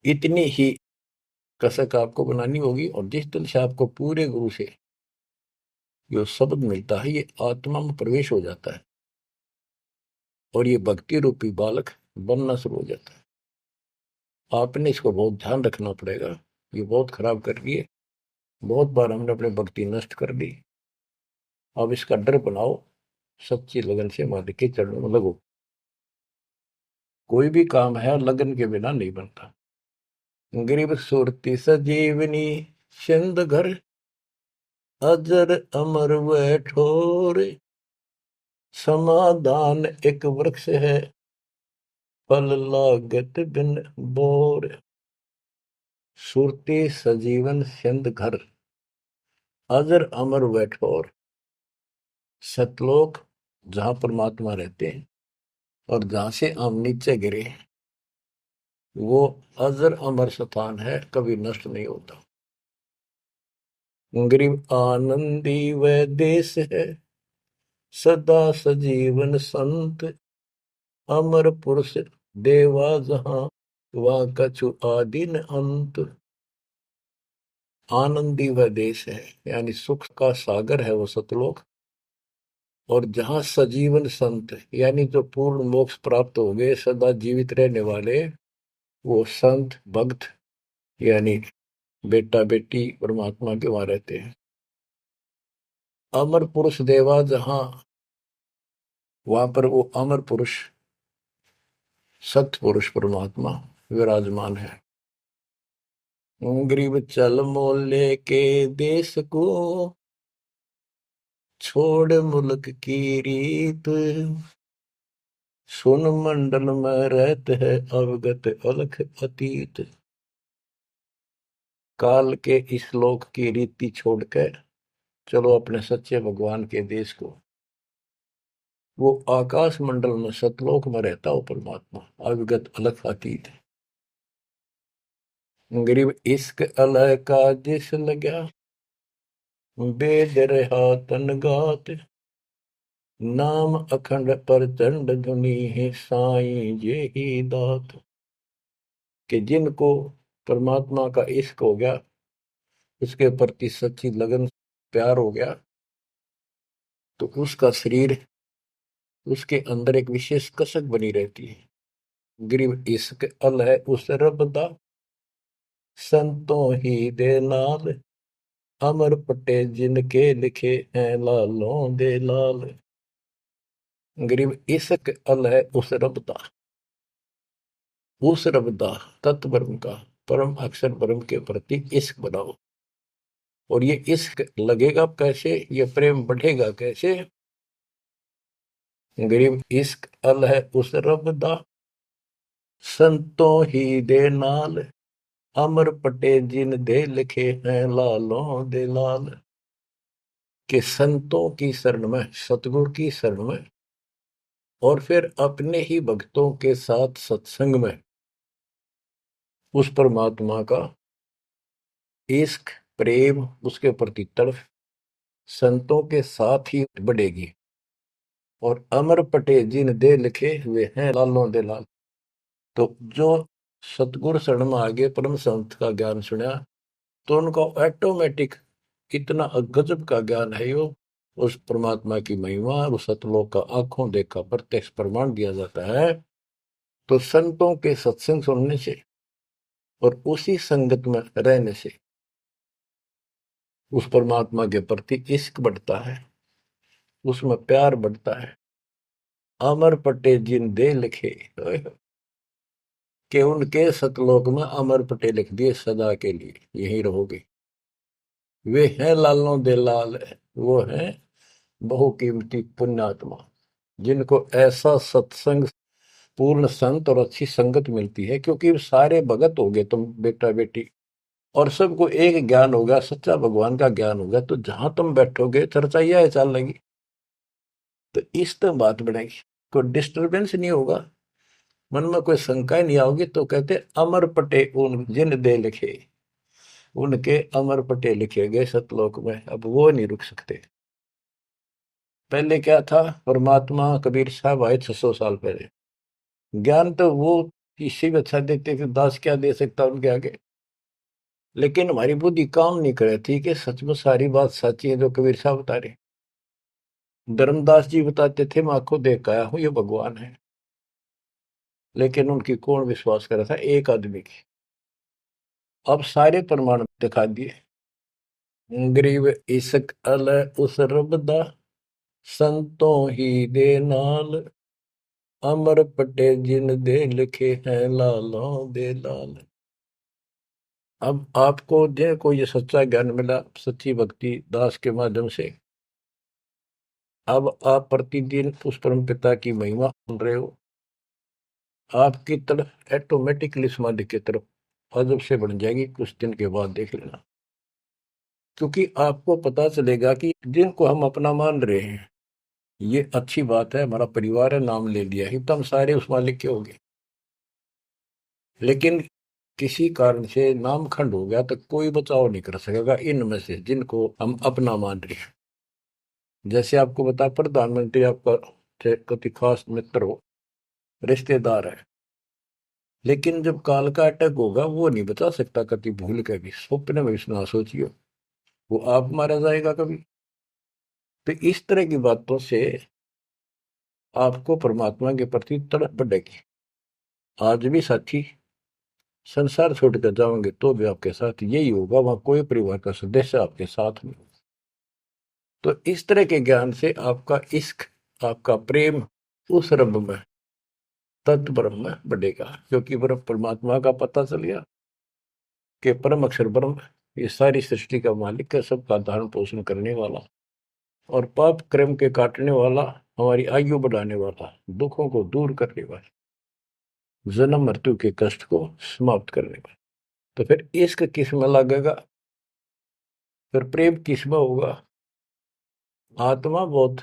इतनी ही कसक आपको बनानी होगी। और जिस दिन से आपको पूरे गुरु से जो शब्द मिलता है, ये आत्मा में प्रवेश हो जाता है और ये भक्ति रूपी बालक बनना शुरू हो जाता है। आपने इसको बहुत ध्यान रखना पड़ेगा। ये बहुत खराब कर रही है, बहुत बार हमने अपनी भक्ति नष्ट कर दी। अब इसका डर बनाओ, सच्ची लगन से मालिक के चरणों में लगो। कोई भी काम है लगन के बिना नहीं बनता। गरीब सुरती सजीवनी सिंध घर, अजर अमर व ठोर, समाधान एक वृक्ष है, फल लागत बिन बोर। सुरती सजीवन सिंध घर, अजर अमर व ठोर। सतलोक जहां परमात्मा रहते हैं और जहां से हम नीचे गिरे, वो अजर अमर स्थान है, कभी नष्ट नहीं होता। गरीब आनंदी व देश है, सदा सजीवन संत, अमर पुरुष देवा जहां, वह कछु आदि न अंत। आनंदी वह देश है, यानी सुख का सागर है वो सतलोक। और जहां सजीवन संत, यानी जो पूर्ण मोक्ष प्राप्त हो गए, सदा जीवित रहने वाले, वो संत भक्त यानी बेटा बेटी परमात्मा के वहां रहते हैं। अमर पुरुष देवा जहां, वहां पर वो अमर पुरुष सत्य पुरुष परमात्मा विराजमान है। गरीब चल मोले के देश को, छोड़ मुल्क की रीत, सुन मंडल में रहते है अवगत अलख अतीत। काल के इस लोक की रीति छोड़कर चलो अपने सच्चे भगवान के देश को। वो आकाश मंडल में सतलोक में रहता हो परमात्मा, अविगत अलख अतीत। गरीब इश्क अलह का जिस लगा, बेद रहा तन गात, नाम अखंड प्रचंड धुनी है साईं ये ही दात। कि जिनको परमात्मा का इश्क हो गया, उसके प्रति सच्ची लगन प्यार हो गया, तो उसका शरीर, उसके अंदर एक विशेष कसक बनी रहती है। गरीब इश्क अल है उस रब दा, संतों ही दे नाल, अमर पटे जिनके लिखे हैं लालों दे लाल। गरीब इश्क अल है उस रब दा, उस रब दा तत्व ब्रह्म का, परम अक्षर ब्रह्म के प्रति इश्क बनाओ। और ये इश्क लगेगा कैसे, ये प्रेम बढ़ेगा कैसे। गरीब इश्क अल है उस रब दा, संतों ही दे नाल, अमर पटे जिन दे लिखे हैं लालों दे लाल। के संतों की शरण में, सतगुरु की शरण में, और फिर अपने ही भक्तों के साथ सत्संग में उस परमात्मा का इश्क प्रेम, उसके प्रति तड़प संतों के साथ ही बढ़ेगी। और अमर पटे जिन दे लिखे हुए हैं लालों दे लाल। तो जो सतगुरु शरण में आगे परम संत का ज्ञान सुना, तो उनको ऑटोमेटिक इतना गजब का ज्ञान है, वो उस परमात्मा की महिमा, उस सतलोक का आंखों देखा प्रत्यक्ष प्रमाण दिया जाता है। तो संतों के सत्संग सुनने से और उसी संगत में रहने से उस परमात्मा के प्रति इश्क बढ़ता है, उसमें प्यार बढ़ता है। अमर पटे जिन दे लिखे, कि उनके सतलोक में अमर पटे लिख दिए, सदा के लिए यही रहोगे। वे हैं लालों दे लाल, वो हैं बहुकीमती पुण्यात्मा, जिनको ऐसा सत्संग पूर्ण संत और अच्छी संगत मिलती है। क्योंकि सारे भगत हो गए तुम बेटा बेटी, और सबको एक ज्ञान होगा, सच्चा भगवान का ज्ञान होगा, तो जहां तुम बैठोगे चर्चा यह चल लेगी, तो इस तो बात बढ़ेगी, कोई डिस्टर्बेंस नहीं होगा, मन में कोई शंका नहीं आओगी। तो कहते अमर पटे उन जिन दे लिखे, उनके अमर पटे लिखे गए सतलोक में, अब वो नहीं रुक सकते। पहले क्या था, परमात्मा कबीर साहब आए 600 साल पहले, ज्ञान तो वो इससे भी अच्छा देते थे, दास क्या दे सकता उनके आगे। लेकिन हमारी बुद्धि काम नहीं कर रही थी कि सच में सारी बात सच्ची है जो कबीर साहब बता रहे। धर्मदास जी बताते थे मैं आंखों देख आया हूं ये भगवान है, लेकिन उनकी कौन विश्वास कर रहा था, एक आदमी की। अब सारे प्रमाण दिखा दिए। गरीब इश्क अल उस रब दा, संतों ही दे नाल, अमर पटे जिन दे लिखे हैं लालों दे लाल। अब आपको को ये सच्चा ज्ञान मिला सच्ची भक्ति दास के माध्यम से, अब आप प्रतिदिन उस परम पिता की महिमा सुन रहे हो, आपकी तरफ ऑटोमेटिकली समाधि की तरफ अजब से बढ़ जाएगी, कुछ दिन के बाद देख लेना। क्योंकि आपको पता चलेगा कि जिनको हम अपना मान रहे हैं, ये अच्छी बात है, हमारा परिवार है, नाम ले लिया ही तो हम सारे उस मालिक के हो गए। लेकिन किसी कारण से नाम खंड हो गया तो कोई बचाव नहीं कर सकेगा इनमें से जिनको हम अपना मान रहे हैं। जैसे आपको बता, प्रधानमंत्री आपका कति खास मित्र हो, रिश्तेदार है, लेकिन जब काल का अटैक होगा वो नहीं बचा सकता कति भूल के भी, स्वप्न में भी ना सोचिए, वो आप मारा जाएगा कभी। तो इस तरह की बातों से आपको परमात्मा के प्रति तड़प बढ़ेगी। आज भी साथी संसार छोड़कर जाओगे तो भी आपके साथ यही होगा, वहां कोई परिवार का सदस्य आपके साथ नहीं होगा। तो इस तरह के ज्ञान से आपका इश्क, आपका प्रेम उस रब में, तत्व ब्रह्म में बढ़ेगा, क्योंकि ब्रह्म परमात्मा का पता चल गया कि परम अक्षर ब्रह्म ये सारी सृष्टि का मालिक है, सबका धारण पोषण करने वाला और पाप क्रम के काटने वाला, हमारी आयु बढ़ाने वाला, दुखों को दूर करने वाला, जन्म मृत्यु के कष्ट को समाप्त करने वाला। तो फिर इश्क किस में लगेगा, फिर प्रेम किस में होगा। आत्मा बहुत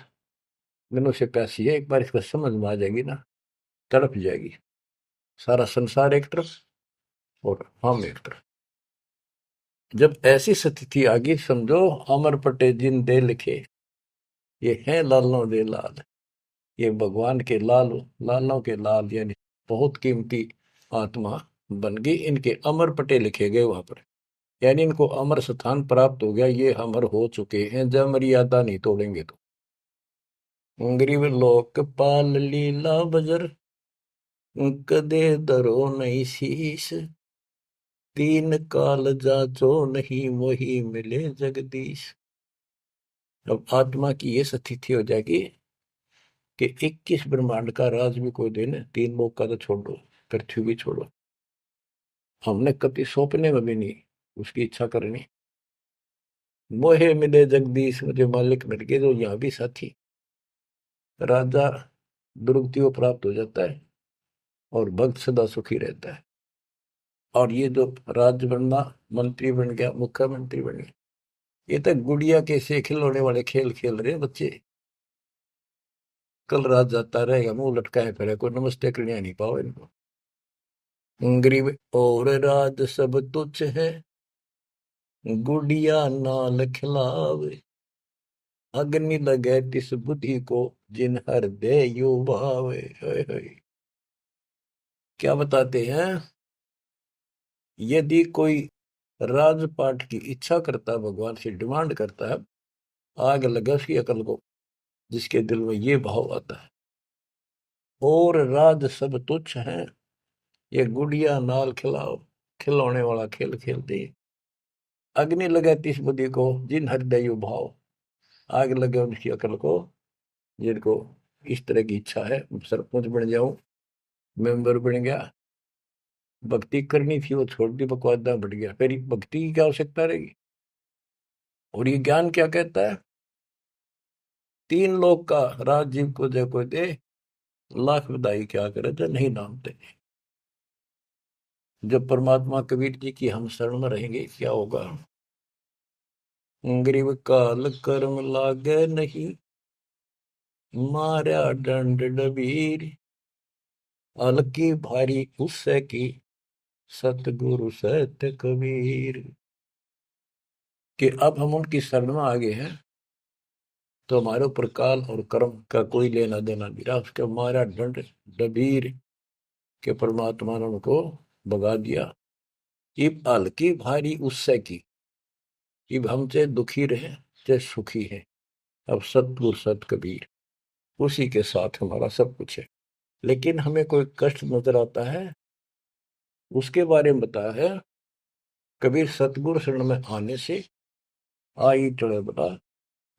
दिनों से प्यासी है, एक बार इसका समझ में आ जाएगी ना, तड़प जाएगी। सारा संसार एक तरफ और हम एक तरफ। जब ऐसी स्थिति आ गई, समझो अमर पटे जिन दे लिखे, ये है लालों दे लाल, ये भगवान के लाल, लालों के लाल, यानी बहुत कीमती आत्मा बन गई, इनके अमर पटे लिखे गए वहां पर, यानी इनको अमर स्थान प्राप्त हो गया, ये अमर हो चुके हैं, जब मर्यादा नहीं तोड़ेंगे तो। गरीब लोक पाल लीला बजर, कदे दरो नहीं शीश, तीन काल जाचो नहीं वही मिले जगदीश। अब आत्मा की ये स्थिति हो जाएगी कि 21 ब्रह्मांड का राज भी कोई दिन, तीन लोग का तो छोड़ो, पृथ्वी भी छोड़ो, हमने कभी सौंपने में भी नहीं उसकी इच्छा करनी। मोहे मिले जगदीश, मुझे मालिक मिल गए, जो यहाँ भी साथी, राजा दुर्गति को प्राप्त हो जाता है और भक्त सदा सुखी रहता है। और ये जो राज्य बनना, मंत्री बन गया, मुख्यमंत्री बन गया, ये तो गुड़िया के से खिलौने वाले खेल खेल रहे बच्चे। कल रात जाता रहेगा, मुंह लटकाए फिरे, कोई नमस्ते करने नहीं पाओ इनको। गरीब और राज सब तुच्छ है, गुड़िया नाल खिलावे, अग्नि लगे तिस बुद्धि को, जिन हृदय यू भावे। क्या बताते हैं, यदि कोई राजपाट की इच्छा करता है, भगवान से डिमांड करता है, आग लगे उसकी अकल को, जिसके दिल में ये भाव आता है, और राज सब तुच्छ है, ये गुड़िया नाल खिलाओ, खिलौने वाला खेल खेलते, अग्नि लगे तिस बुद्धि को, जिन हृदय भाव, आग लगे उनकी अकल को, जिनको इस तरह की इच्छा है, सरपंच बन जाऊं, मेंबर बन गया, भक्ति करनी थी वो छोड़ दी, बकवादा बढ़ गया, फिर भक्ति की क्या आवश्यकता रहेगी। और ये ज्ञान क्या कहता है, तीन लोग का राजीव को जय को दे, लाख बधाई क्या करे जो नहीं नामते। जब परमात्मा कबीर जी की हम शरण में रहेंगे, क्या होगा, गरीब काल कर्म लागे नहीं, मारा दंड डबीर, अलकी भारी उससे की, सतगुरु सत्य कबीर। कि अब हम उनकी शरण में आ गए हैं, तो हमारे ऊपर काल और कर्म का कोई लेना देना नहीं रहा, उसके मारा दंड डबीर के परमात्मा ने उनको भगा दिया। इब हल्की भारी उससे की, इब हम चाहे दुखी रहे चाहे सुखी है, अब सतगुरु सत कबीर, उसी के साथ हमारा सब कुछ है। लेकिन हमें कोई कष्ट नजर आता है, उसके बारे में बताया है, कबीर सतगुरु शरण में आने से आई चढ़े बता,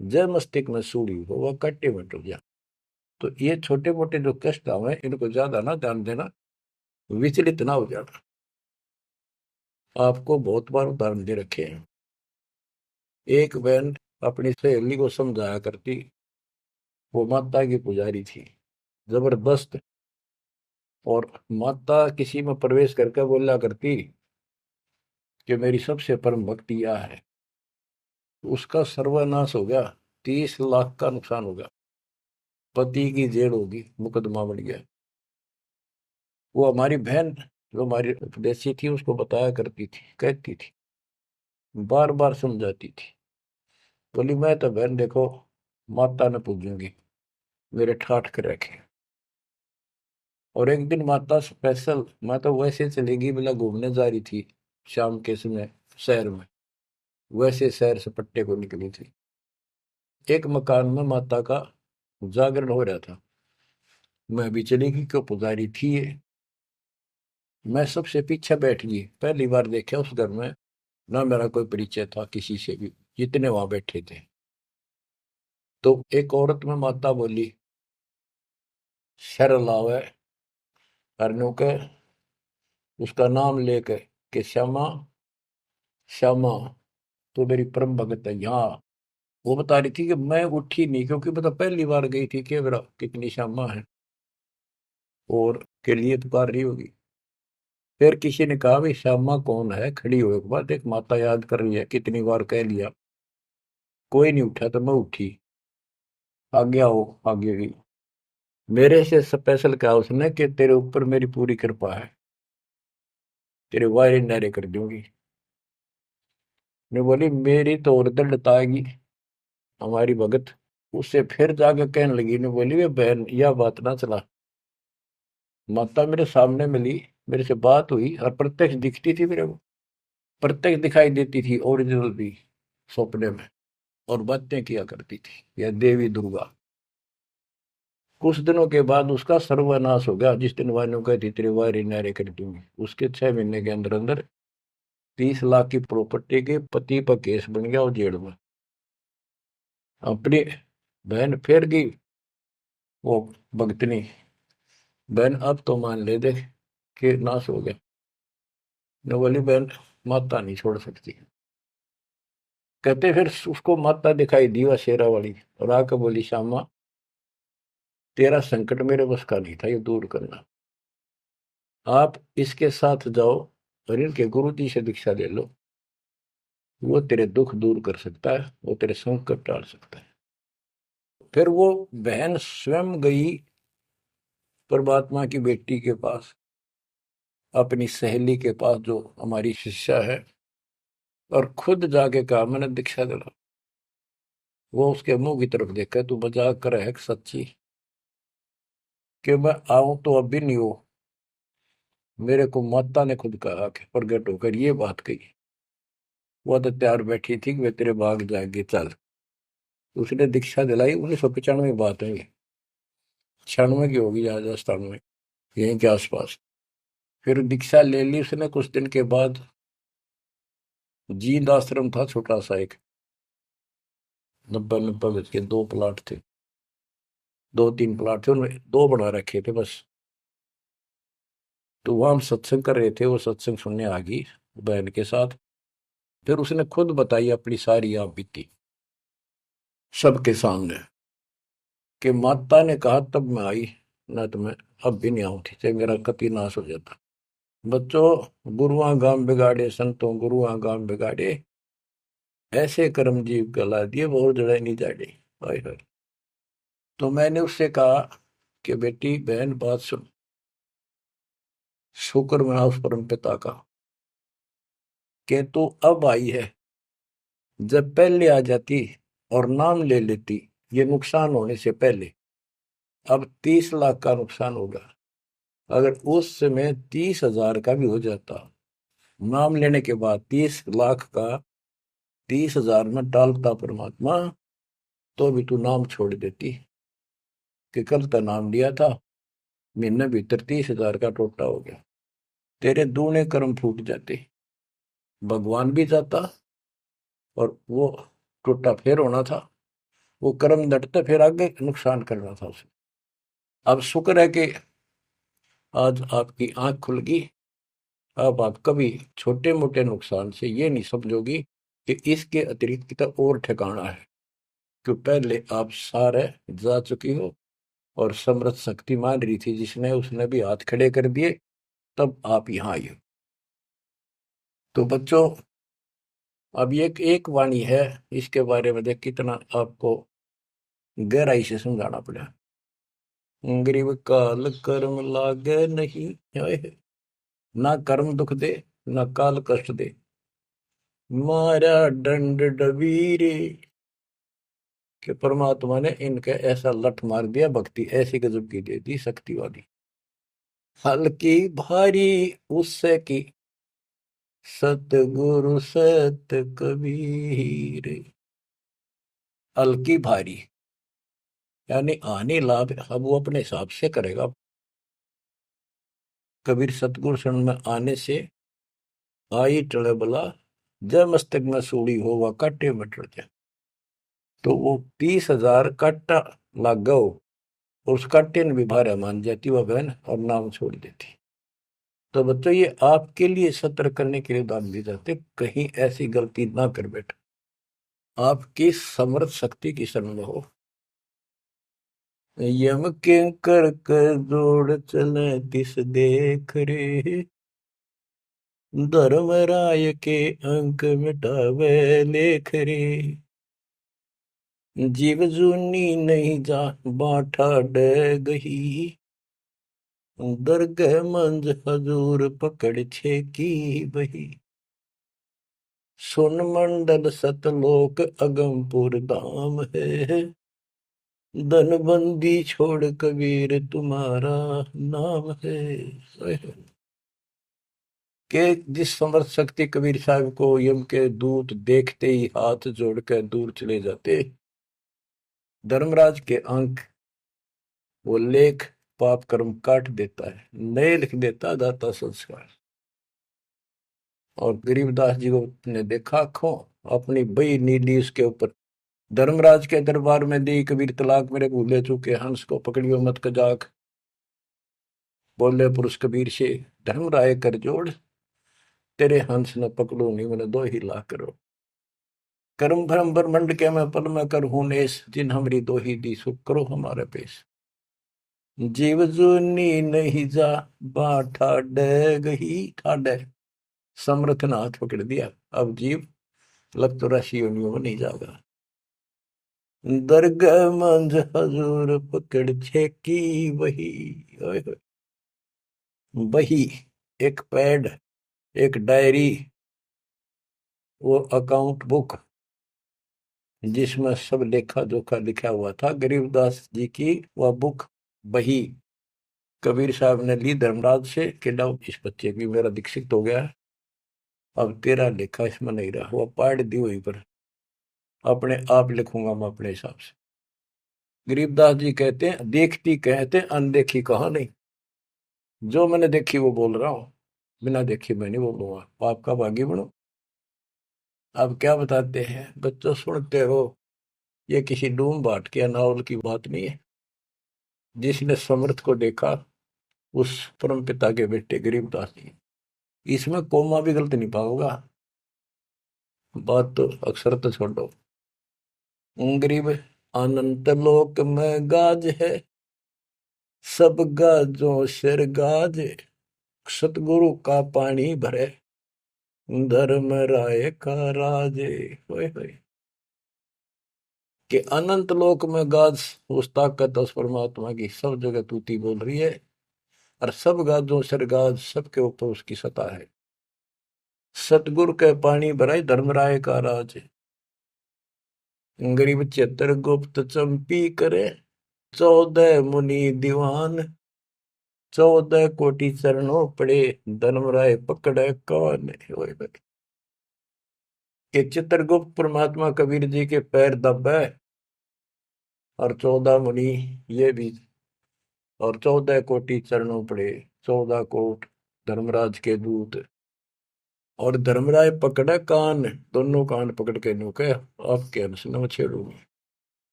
जय मस्तिष्क में सूड़ी हो वह कट्टे में टूट जा। तो ये छोटे मोटे जो कष्ट आवे, इनको ज्यादा ना ध्यान देना, विचलित ना हो जाना। आपको बहुत बार उदाहरण दे रखे हैं। एक बहन अपनी सहेली को समझाया करती, वो माता की पुजारी थी जबरदस्त, और माता किसी में प्रवेश करके बोला करती कि मेरी सबसे परम भक्ति यह है, उसका सर्वनाश हो गया, 30 लाख का नुकसान हो गया, पति की जेल होगी, मुकदमा बढ़ गया। वो हमारी बहन जो हमारी उपदेशी थी, उसको बताया करती थी, कहती थी, बार बार समझाती थी, बोली मैं तो बहन देखो माता ने पूजूंगी, मेरे ठाठ के रखे। और एक दिन माता स्पेशल, मैं तो वैसे चलेगी बिना घूमने जा रही थी शाम के समय शहर में, वैसे शहर से पट्टे को निकली थी। एक मकान में माता का जागरण हो रहा था, मैं भी चली गई, क्यों पुजारी थी ये। मैं सबसे पीछे बैठ गई, पहली बार देखा उस घर में, ना मेरा कोई परिचय था किसी से भी, जितने वहां बैठे थे। तो एक औरत में माता बोली, शर लावे हरनू के उसका नाम लेके कि श्यामा श्यामा तो मेरी परम भगत है यहाँ। वो बता रही थी कि मैं उठी नहीं क्योंकि बता पहली बार गई थी कि मेरा कितनी श्यामा है और के लिए पुकार रही होगी। फिर किसी ने कहा भाई श्यामा कौन है, खड़ी हुए के बाद एक माता याद कर रही है, कितनी बार कह लिया, कोई नहीं उठा तो मैं उठी, आगे आओ आगे गई। मेरे से स्पेशल कहा उसने कि तेरे ऊपर मेरी पूरी कृपा है, तेरे वायरे नारे कर दूंगी। मैं बोली मेरी तो और दंड ताएगी हमारी भगत। उससे फिर जाके कहने लगी, ने बोली वे बहन यह बात ना चला, माता मेरे सामने मिली, मेरे से बात हुई और प्रत्यक्ष दिखती थी मेरे को, प्रत्यक्ष दिखाई देती थी ओरिजिनल भी सपने में, और बातें किया करती थी यह देवी दुर्गा। कुछ दिनों के बाद उसका सर्वनाश हो गया, जिस दिन वायु कहती तेरे वायरे नारे कर दूंगी, उसके 6 महीने के अंदर अंदर 30 लाख की प्रॉपर्टी के पति पर केस बन गया और जेल में। अपनी बहन फिर गई वो भगतनी, बहन अब तो मान ले दे कि नाश हो गया। न बोली बहन माता नहीं छोड़ सकती। कहते फिर उसको माता दिखाई दी वह शेरा वाली, और आकर बोली श्यामा तेरा संकट मेरे बस का नहीं था ये दूर करना, आप इसके साथ जाओ और इनके गुरु जी से दीक्षा ले लो, वो तेरे दुख दूर कर सकता है, वो तेरे संकट टाल सकता है। फिर वो बहन स्वयं गई परमात्मा की बेटी के पास, अपनी सहेली के पास जो हमारी शिष्या है, और खुद जाके कहा मैंने दीक्षा दिला। वो उसके मुंह की तरफ देखा, तू मजाक कर है सच्ची, कि मैं आऊं तो अब भी नहीं हो, मेरे को माता ने खुद कहा कि प्रगट होकर ये बात कही। वो तो तैयार बैठी थी कि वे तेरे भाग जाएंगे चल। उसने दीक्षा दिलाई, 1995 बात है ये, 96 की होगी या 97, यहीं के आसपास। फिर दीक्षा ले ली उसने कुछ दिन के बाद। जींद आश्रम था छोटा सा एक, 90 गज के 2 प्लाट थे, 2-3 प्लाट थे, उनमें 2 बना रखे थे बस। तो वहां हम सत्संग कर रहे थे, वो सत्संग सुनने आ गई बहन के साथ। फिर उसने खुद बताई अपनी सारी आप बीती सबके सामने, कि माता ने कहा तब मैं आई, न तो मैं अब भी नहीं आऊं थी, चाहे मेरा कति नाश हो जाता। बच्चों गुरुआ गाम बिगाड़े संतों गुरुआ गाम बिगाड़े, ऐसे कर्म जीव गला दिए वो जड़े नहीं जाड़े। हाय हाय। तो मैंने उससे कहा कि बेटी बहन बात सुन, शुक्र मना उस परम पिता का कि तू अब आई है, जब पहले आ जाती और नाम ले लेती ये नुकसान होने से पहले, अब 30 लाख का नुकसान होगा। अगर उस समय 30,000 का भी हो जाता, नाम लेने के बाद 30 लाख का 30,000 में डालता परमात्मा, तो भी तू नाम छोड़ देती। कि कल का नाम लिया था, महीने भीतर 30,000 का टोटा हो गया, तेरे दूने कर्म फूट जाते, भगवान भी जाता, और वो टोटा फिर होना था, वो कर्म डटते फिर आगे नुकसान करना था उसे। अब शुक्र है कि आज आपकी आंख खुल गई। अब आप कभी छोटे मोटे नुकसान से ये नहीं समझोगी कि इसके अतिरिक्त कितना और ठिकाना है, क्यों पहले आप सारे जा चुकी हो, और समृद्ध शक्ति मान रही थी जिसने, उसने भी हाथ खड़े कर दिए, तब आप यहाँ आई हो। तो बच्चों अब ये एक वाणी है, इसके बारे में देख कितना आपको गहराई से समझाना पड़ा। गरीब काल कर्म लागे नहीं, ना कर्म दुख दे ना काल कष्ट दे, मारा दंड डबीरे। कि परमात्मा ने इनके ऐसा लठ मार दिया, भक्ति ऐसी गजब की दे दी शक्ति वाली। हल्की भारी उससे की सतगुरु सत कबीर। हल्की भारी यानी आने लाभ अब वो अपने हिसाब से करेगा। कबीर सतगुरु शरण में आने से आई टले बला, जय मस्तक में सूड़ी हो वह काटे में टल जाए। तो वो 30,000 काटा लग गो, उसका टिन भी भारा मान जाती वह बहन और नाम छोड़ देती। तो बच्चों ये आपके लिए सतर्क करने के लिए दान दिए जाते, कहीं ऐसी गलती ना कर बैठो, आपकी समर्थ शक्ति की शरण में हो। यम के कर कर जोड़ चले तिस देख रे, धर्मराय के अंक मिटावे लेख रे, जीव जूनी नहीं जा बाठा डगही, दरगह मंज हजूर पकड़ छे की बही, सुन मंडल सतलोक अगमपुर धाम है, धनबंदी छोड़ कबीर तुम्हारा नाम है। के जिस समर्थ शक्ति कबीर साहब को यम के दूत देखते ही हाथ जोड़कर दूर चले जाते, धर्मराज के अंक वो लेख पाप कर्म काट देता है, नए लिख देता दाता संस्कार। और गरीबदास जी को ने देखा आंखों, अपनी बई नीली उसके ऊपर, धर्मराज के दरबार में दी कबीर तलाक मेरे भूले चूके, हंस को पकड़ियो मत कजाक, बोले पुरुष कबीर से धर्मराय कर जोड़, तेरे हंस न पकड़ो नहीं मैंने दो ही ला करो, कर्म भ्रम ब्रह्मंड के मैं पल में कर हूं नेस, जिन हमरी दो ही दी सुख करो हमारे पेश, जीव जूनी नहीं जा बाठा डगही, ठाडे समर्थ ने हाथ पकड़ दिया, अब जीव लग तो राशि योनियों में नहीं जाएगा, दरगाह मंझ हजूर पकड़ छेकी वही, ओए होए। वही एक पैड, एक डायरी, वो अकाउंट बुक जिसमें सब लेखा जोखा लिखा हुआ था, गरीबदास जी की वह बुक वही कबीर साहब ने ली धर्मराज से कि लाओ इस बच्चे की मेरा दीक्षित हो गया, अब तेरा लेखा इसमें नहीं रहा, वो पाड़ दी वहीं पर, अपने आप लिखूंगा मैं अपने हिसाब से। गरीबदास जी कहते हैं देखती कहते अनदेखी कहा नहीं, जो मैंने देखी वो बोल रहा हूं, बिना देखी मैं नहीं बोलूंगा, आपका भागी बनो। अब क्या बताते हैं बच्चों, सुनते हो, ये किसी डूम बाट के नावल की बात नहीं है, जिसने समर्थ को देखा उस परम पिता के बेटे गरीबदास जी, इसमें कोमा भी गलत नहीं पाओगा, बात तो अक्षर तो छोड़ो। गरीब अनंत लोक में गाज है, सब गाजों सिर गाज, सतगुरु का पानी भरे, धर्म राय का राजे, होए होए। कि अनंत लोक में गाज उस ताकत उस परमात्मा की सब जगह तूती बोल रही है, और सब गाजों सिर गाज, सबके ऊपर उसकी सत्ता है, सतगुरु के पानी भराई धर्मराय का राज, गरीब चित्र गुप्त चंपी करे, 14 मुनि दीवान, 14 कोटि चरणों पड़े, धर्मराय पकड़े कौन, कि चित्रगुप्त परमात्मा कबीर जी के पैर दबे, और 14 मुनि ये भी, और 14 कोटि चरणों पड़े, 14 कोट धर्मराज के दूत, और धर्मराय पकड़े कान, दोनों कान पकड़ के नो के आपके अंश न छेड़ूंगी।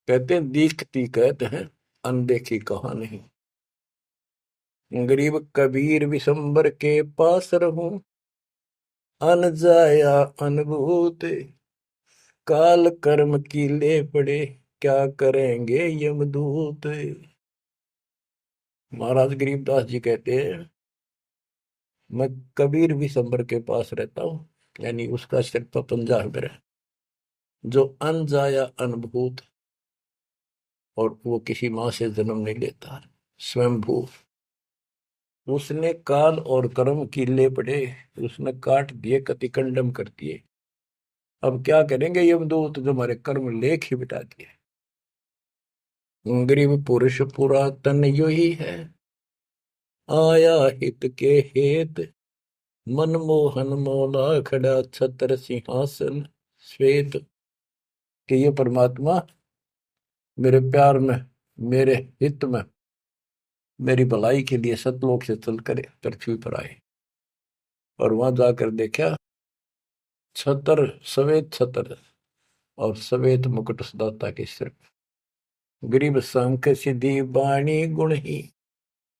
कहते हैं दीखती कहते हैं अनदेखी कहा नहीं, गरीब कबीर विशंबर के पास रहूं, अन जाया अनुभूत, काल कर्म की ले पड़े, क्या करेंगे यमदूत। महाराज गरीबदास जी कहते हैं मैं कबीर विशंबर के पास रहता हूं, यानी उसका सिर पर पंजा है मेरा, जो अन जाया अनुभूत, और वो किसी माँ से जन्म नहीं लेता, स्वयंभू, उसने काल और कर्म की ले पड़े, उसने काट दिए, कतिकंडम कर दिए, अब क्या करेंगे यमदूत, जो हमारे कर्म लेख ही बिटा दिए। गरीब पुरुष पुरातन यो ही है, आया हित के हेत, मनमोहन मौला खड़ा छत्र सिंहासन श्वेत, कि ये परमात्मा मेरे प्यार में, मेरे हित में, मेरी भलाई के लिए सतलोक से चल कर पृथ्वी पर आए, और वहां जाकर देखा छतर, सफेद छतर और सफेद मुकुट उस दाता के सिर, गरीब शंख सिद्धि बाणी गुण ही,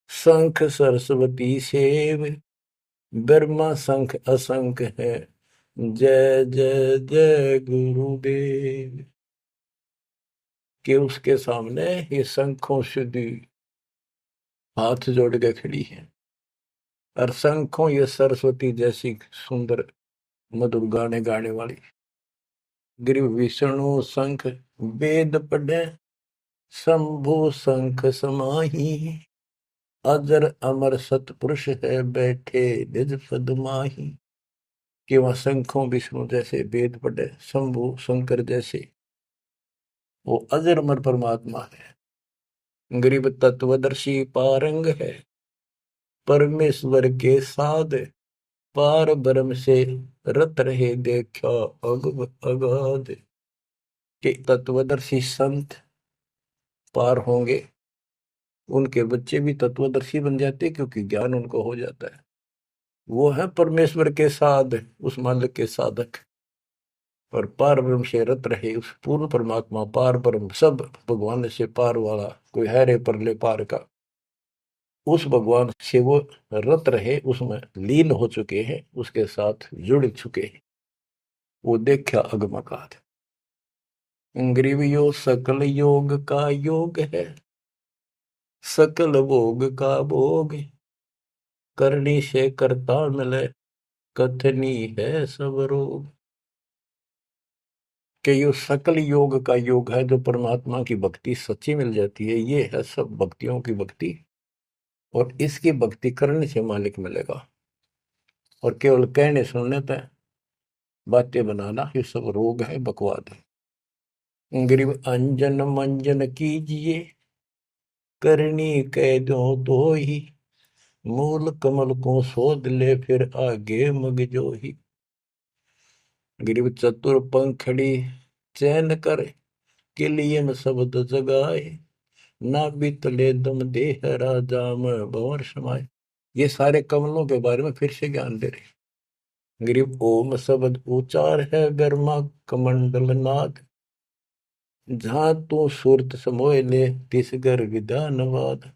शंख सरस्वती सेव, ब्रह्मा शंख असंख है, जय जय जय गुरुदेव। कि उसके सामने ये शंखों सिद्धि हाथ जोड़ के खड़ी है, और शंखों ये सरस्वती जैसी सुंदर मधुर गाने गाने वाली। गिरि विष्णु शंख वेद पढ़े, शंभु शंख समाही, अजर अमर सतपुरुष है बैठे निज पद माही। कि वह शंखों विष्णु जैसे वेद पढ़े, शंभु शंकर जैसे वो अजर अमर परमात्मा है। गरीब तत्वदर्शी पारंग है, परमेश्वर के साध, पार ब्रह्म से रत रहे देखा अगाध। के तत्वदर्शी संत पार होंगे, उनके बच्चे भी तत्वदर्शी बन जाते क्योंकि ज्ञान उनको हो जाता है। वो है परमेश्वर के साध, उस मालिक के साधक, और पार ब्रह्म से रत रहे उस पूर्ण परमात्मा, पार ब्रह्म सब भगवान से पार वाला कोई है रे परले पार का, उस भगवान से वो रत रहे, उसमें लीन हो चुके हैं, उसके साथ जुड़ चुके हैं। वो देखा अगमकाद। ग्रीव योग सकल योग का योग है, सकल भोग का भोग, करनी से करता मिले, कथनी है सब रोग। कि यो सकल योग का योग है, जो परमात्मा की भक्ति सच्ची मिल जाती है, ये है सब भक्तियों की भक्ति, और इसकी भक्ति करने से मालिक मिलेगा। और केवल कहने सुनने तक बातें बनाना ये सब रोग है, बकवाद है। गरीब अंजन मंजन कीजिए, करनी कह दो तो ही, मूल कमल को शोध ले फिर आगे मग जो ही। गरीब चतुर पंखड़ी चैन कर, किलियन शब्द जगाए, ना बितले दम देह राजा में भंवर समाए। ये सारे कमलों के बारे में फिर से ज्ञान दे रहे। गरीब ओम शब्द उचार है, गर्मा कमंडल नाद, जहां तू सुरत समोय ले, तिस घर विधानवाद।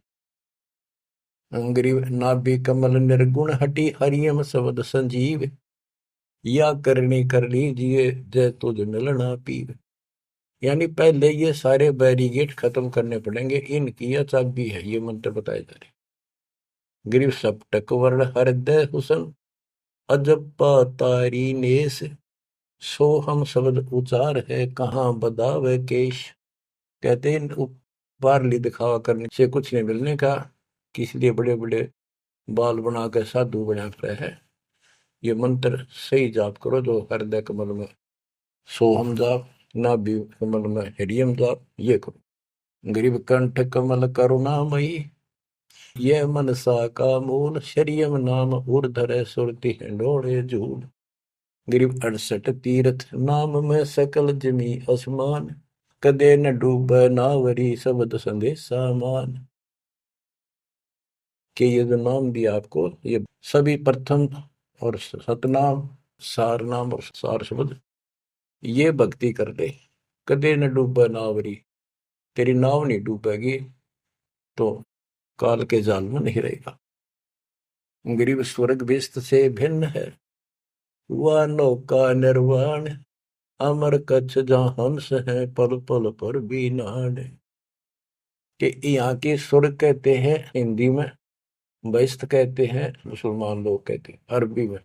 गरीब नाभि कमल निर्गुण हटी, हरियम शब्द संजीव, या करनी कर लीजिए जय तुझ मिलना पीव। यानी पहले ये सारे बैरिगेट खत्म करने पड़ेंगे, इनकी यह चाबी है, ये मंत्र बताए जा रहे। गिरिव सपटक वर्ण हृदय हुसन, अजप्पा तारी नेस, सो हम शब्द उचार है, कहाँ बदावे केश। कहते हैं बारली दिखावा करने से कुछ नहीं मिलने का, किस लिए बड़े बड़े बाल बना कर साधु बना रहे है। ये मंत्र सही जाप करो, जो हृदय कमल में सोहम जाप, ना भी कमल में हरियम जाप, ये करो। गरीब कंठ कमल करुणामयी, ये मनसा का मूल, शरियम नाम उर्धर सुरति हिंडोड़े झूल। गरीब 68 तीर्थ नाम में सकल जमी आसमान, कदे न डूब नावरी शब्द संदेशा मान। कि ये जो नाम दिया आपको, ये सभी प्रथम और सतनाम, सार नाम और सार शब्द, ये भक्ति कर ले। कदे न डूबा नावरी, तेरी नाव नहीं डूबेगी तो काल के जाल में नहीं रहेगा। गरीब स्वर्ग बेस्त से भिन्न है, वह नौका निर्वाण, अमर कच्छ जहाँ हंस है, पल पल पर भी नाण। कि यहाँ के स्वर्ग कहते हैं हिंदी में, बेस्त कहते हैं मुसलमान लोग कहते हैं, अरबी में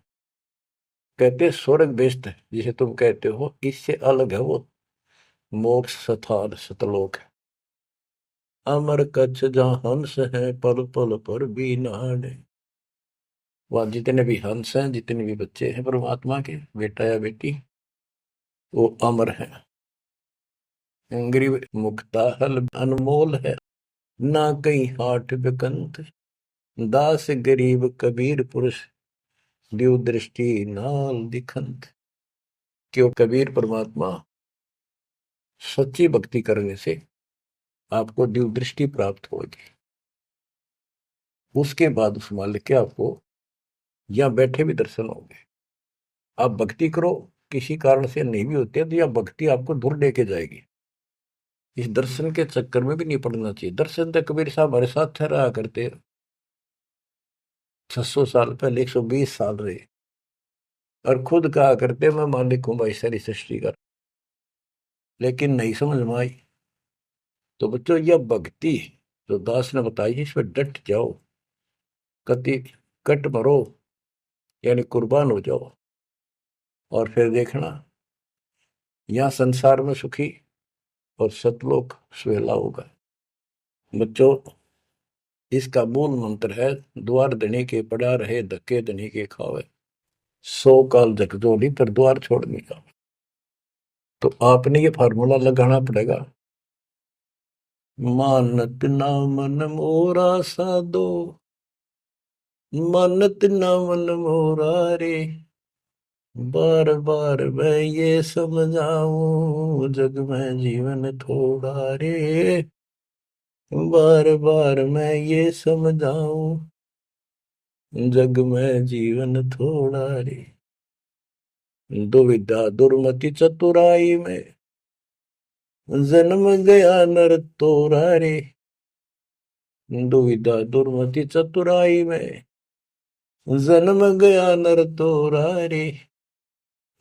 कहते हैं स्वर्ग बेस्त, जिसे तुम कहते हो, इससे अलग है वो मोक्ष स्थान सतलोक है। अमर कच्छ जहाँ हंस है, पल पल पर भी नाण। वहां जितने भी हंस हैं, जितने भी बच्चे हैं परमात्मा के, बेटा या बेटी, वो अमर है। गरीब मुक्ता हल अनमोल है, ना कहीं हाट बिकंत, दास गरीब कबीर पुरुष, दिव दृष्टि नाल दिखंत। क्यों कबीर परमात्मा, सच्ची भक्ति करने से आपको दिव दृष्टि प्राप्त होगी। उसके बाद उस मालिक के आपको यहाँ बैठे भी दर्शन होंगे। आप भक्ति करो, किसी कारण से नहीं भी होते तो यह भक्ति आपको दूर लेके जाएगी। इस दर्शन के चक्कर में भी नहीं पड़ना चाहिए। दर्शन तो कबीर साहब हमारे साथ रहा करते, 600 साल पहले, 120 साल रहे, और खुद कहा करते मैं मालिक हूं भाई सारी सृष्टि का। लेकिन नहीं समझ में आई। तो बच्चों, यह भक्ति जो दास ने बताई है, इस पर डट जाओ, कति कट मरो, यानी कुर्बान हो जाओ, और फिर देखना यहां संसार में सुखी और सतलोक सुहेला होगा। बच्चों, इसका मूल मंत्र है, द्वार धनी के पड़ा रहे, धक्के धनी के खावे, 100 काल झकझोली पर द्वार छोड़ने का। तो आपने ये फार्मूला लगाना पड़ेगा। मानत ना मन मोरा साधो, मानत ना मन मोरा रे, बार बार मैं ये समझाऊं, जग में जीवन थोड़ा रे, बार बार मैं ये समझाऊं, जग में जीवन थोड़ा रे। दुविधा दुर्मति चतुराई में, जन्म गया नर तोरा रे, दुविधा दुर्मति चतुराई में, जन्म गया नर तोरा रे,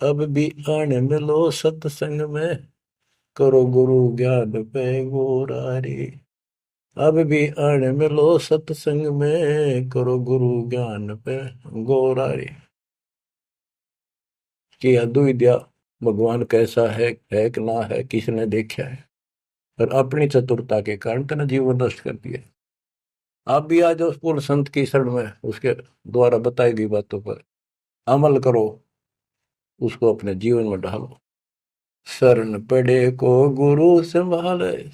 अब भी आने मिलो सत्संग में, करो गुरु ज्ञान पे गोरा रे, अब भी आने मिलो सत्संग में, करो गुरु ज्ञान पे गोरा रे। कि अद्विद्या भगवान कैसा है कि ना है, किसने देखा है, और अपनी चतुरता के कारण तेना जीवन नष्ट कर दिया। आप भी आ जाओ पूर्ण संत की शरण में, उसके द्वारा बताई गई बातों पर अमल करो, उसको अपने जीवन में ढालो। शरण पड़े को गुरु संभाले,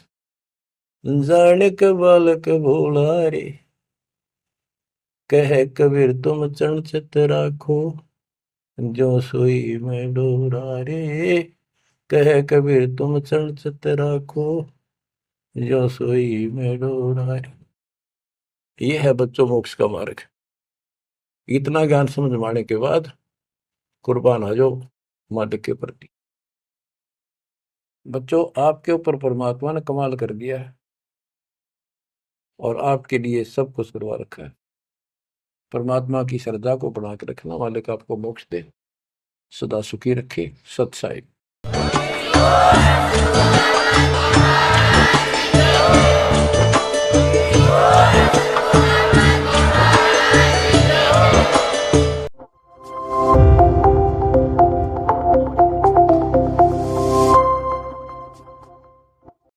जाने के बालक भोला रे, कहे कबीर तुम चरण चित राखो, जो सोई में डोरा रे, कहे कबीर तुम चरण चित राखो, जो सोई में डोरा रे। ये है बच्चों मोक्ष का मार्ग। इतना ज्ञान समझ में आने के बाद कुर्बान हो जाओ मालिक के प्रति। बच्चों, आपके ऊपर परमात्मा ने कमाल कर दिया है, और आपके लिए सब कुछ करवा रखा है। परमात्मा की श्रद्धा को बढ़ा के रखना, मालिक आपको मोक्ष दे, सदा सुखी रखे। सत साई।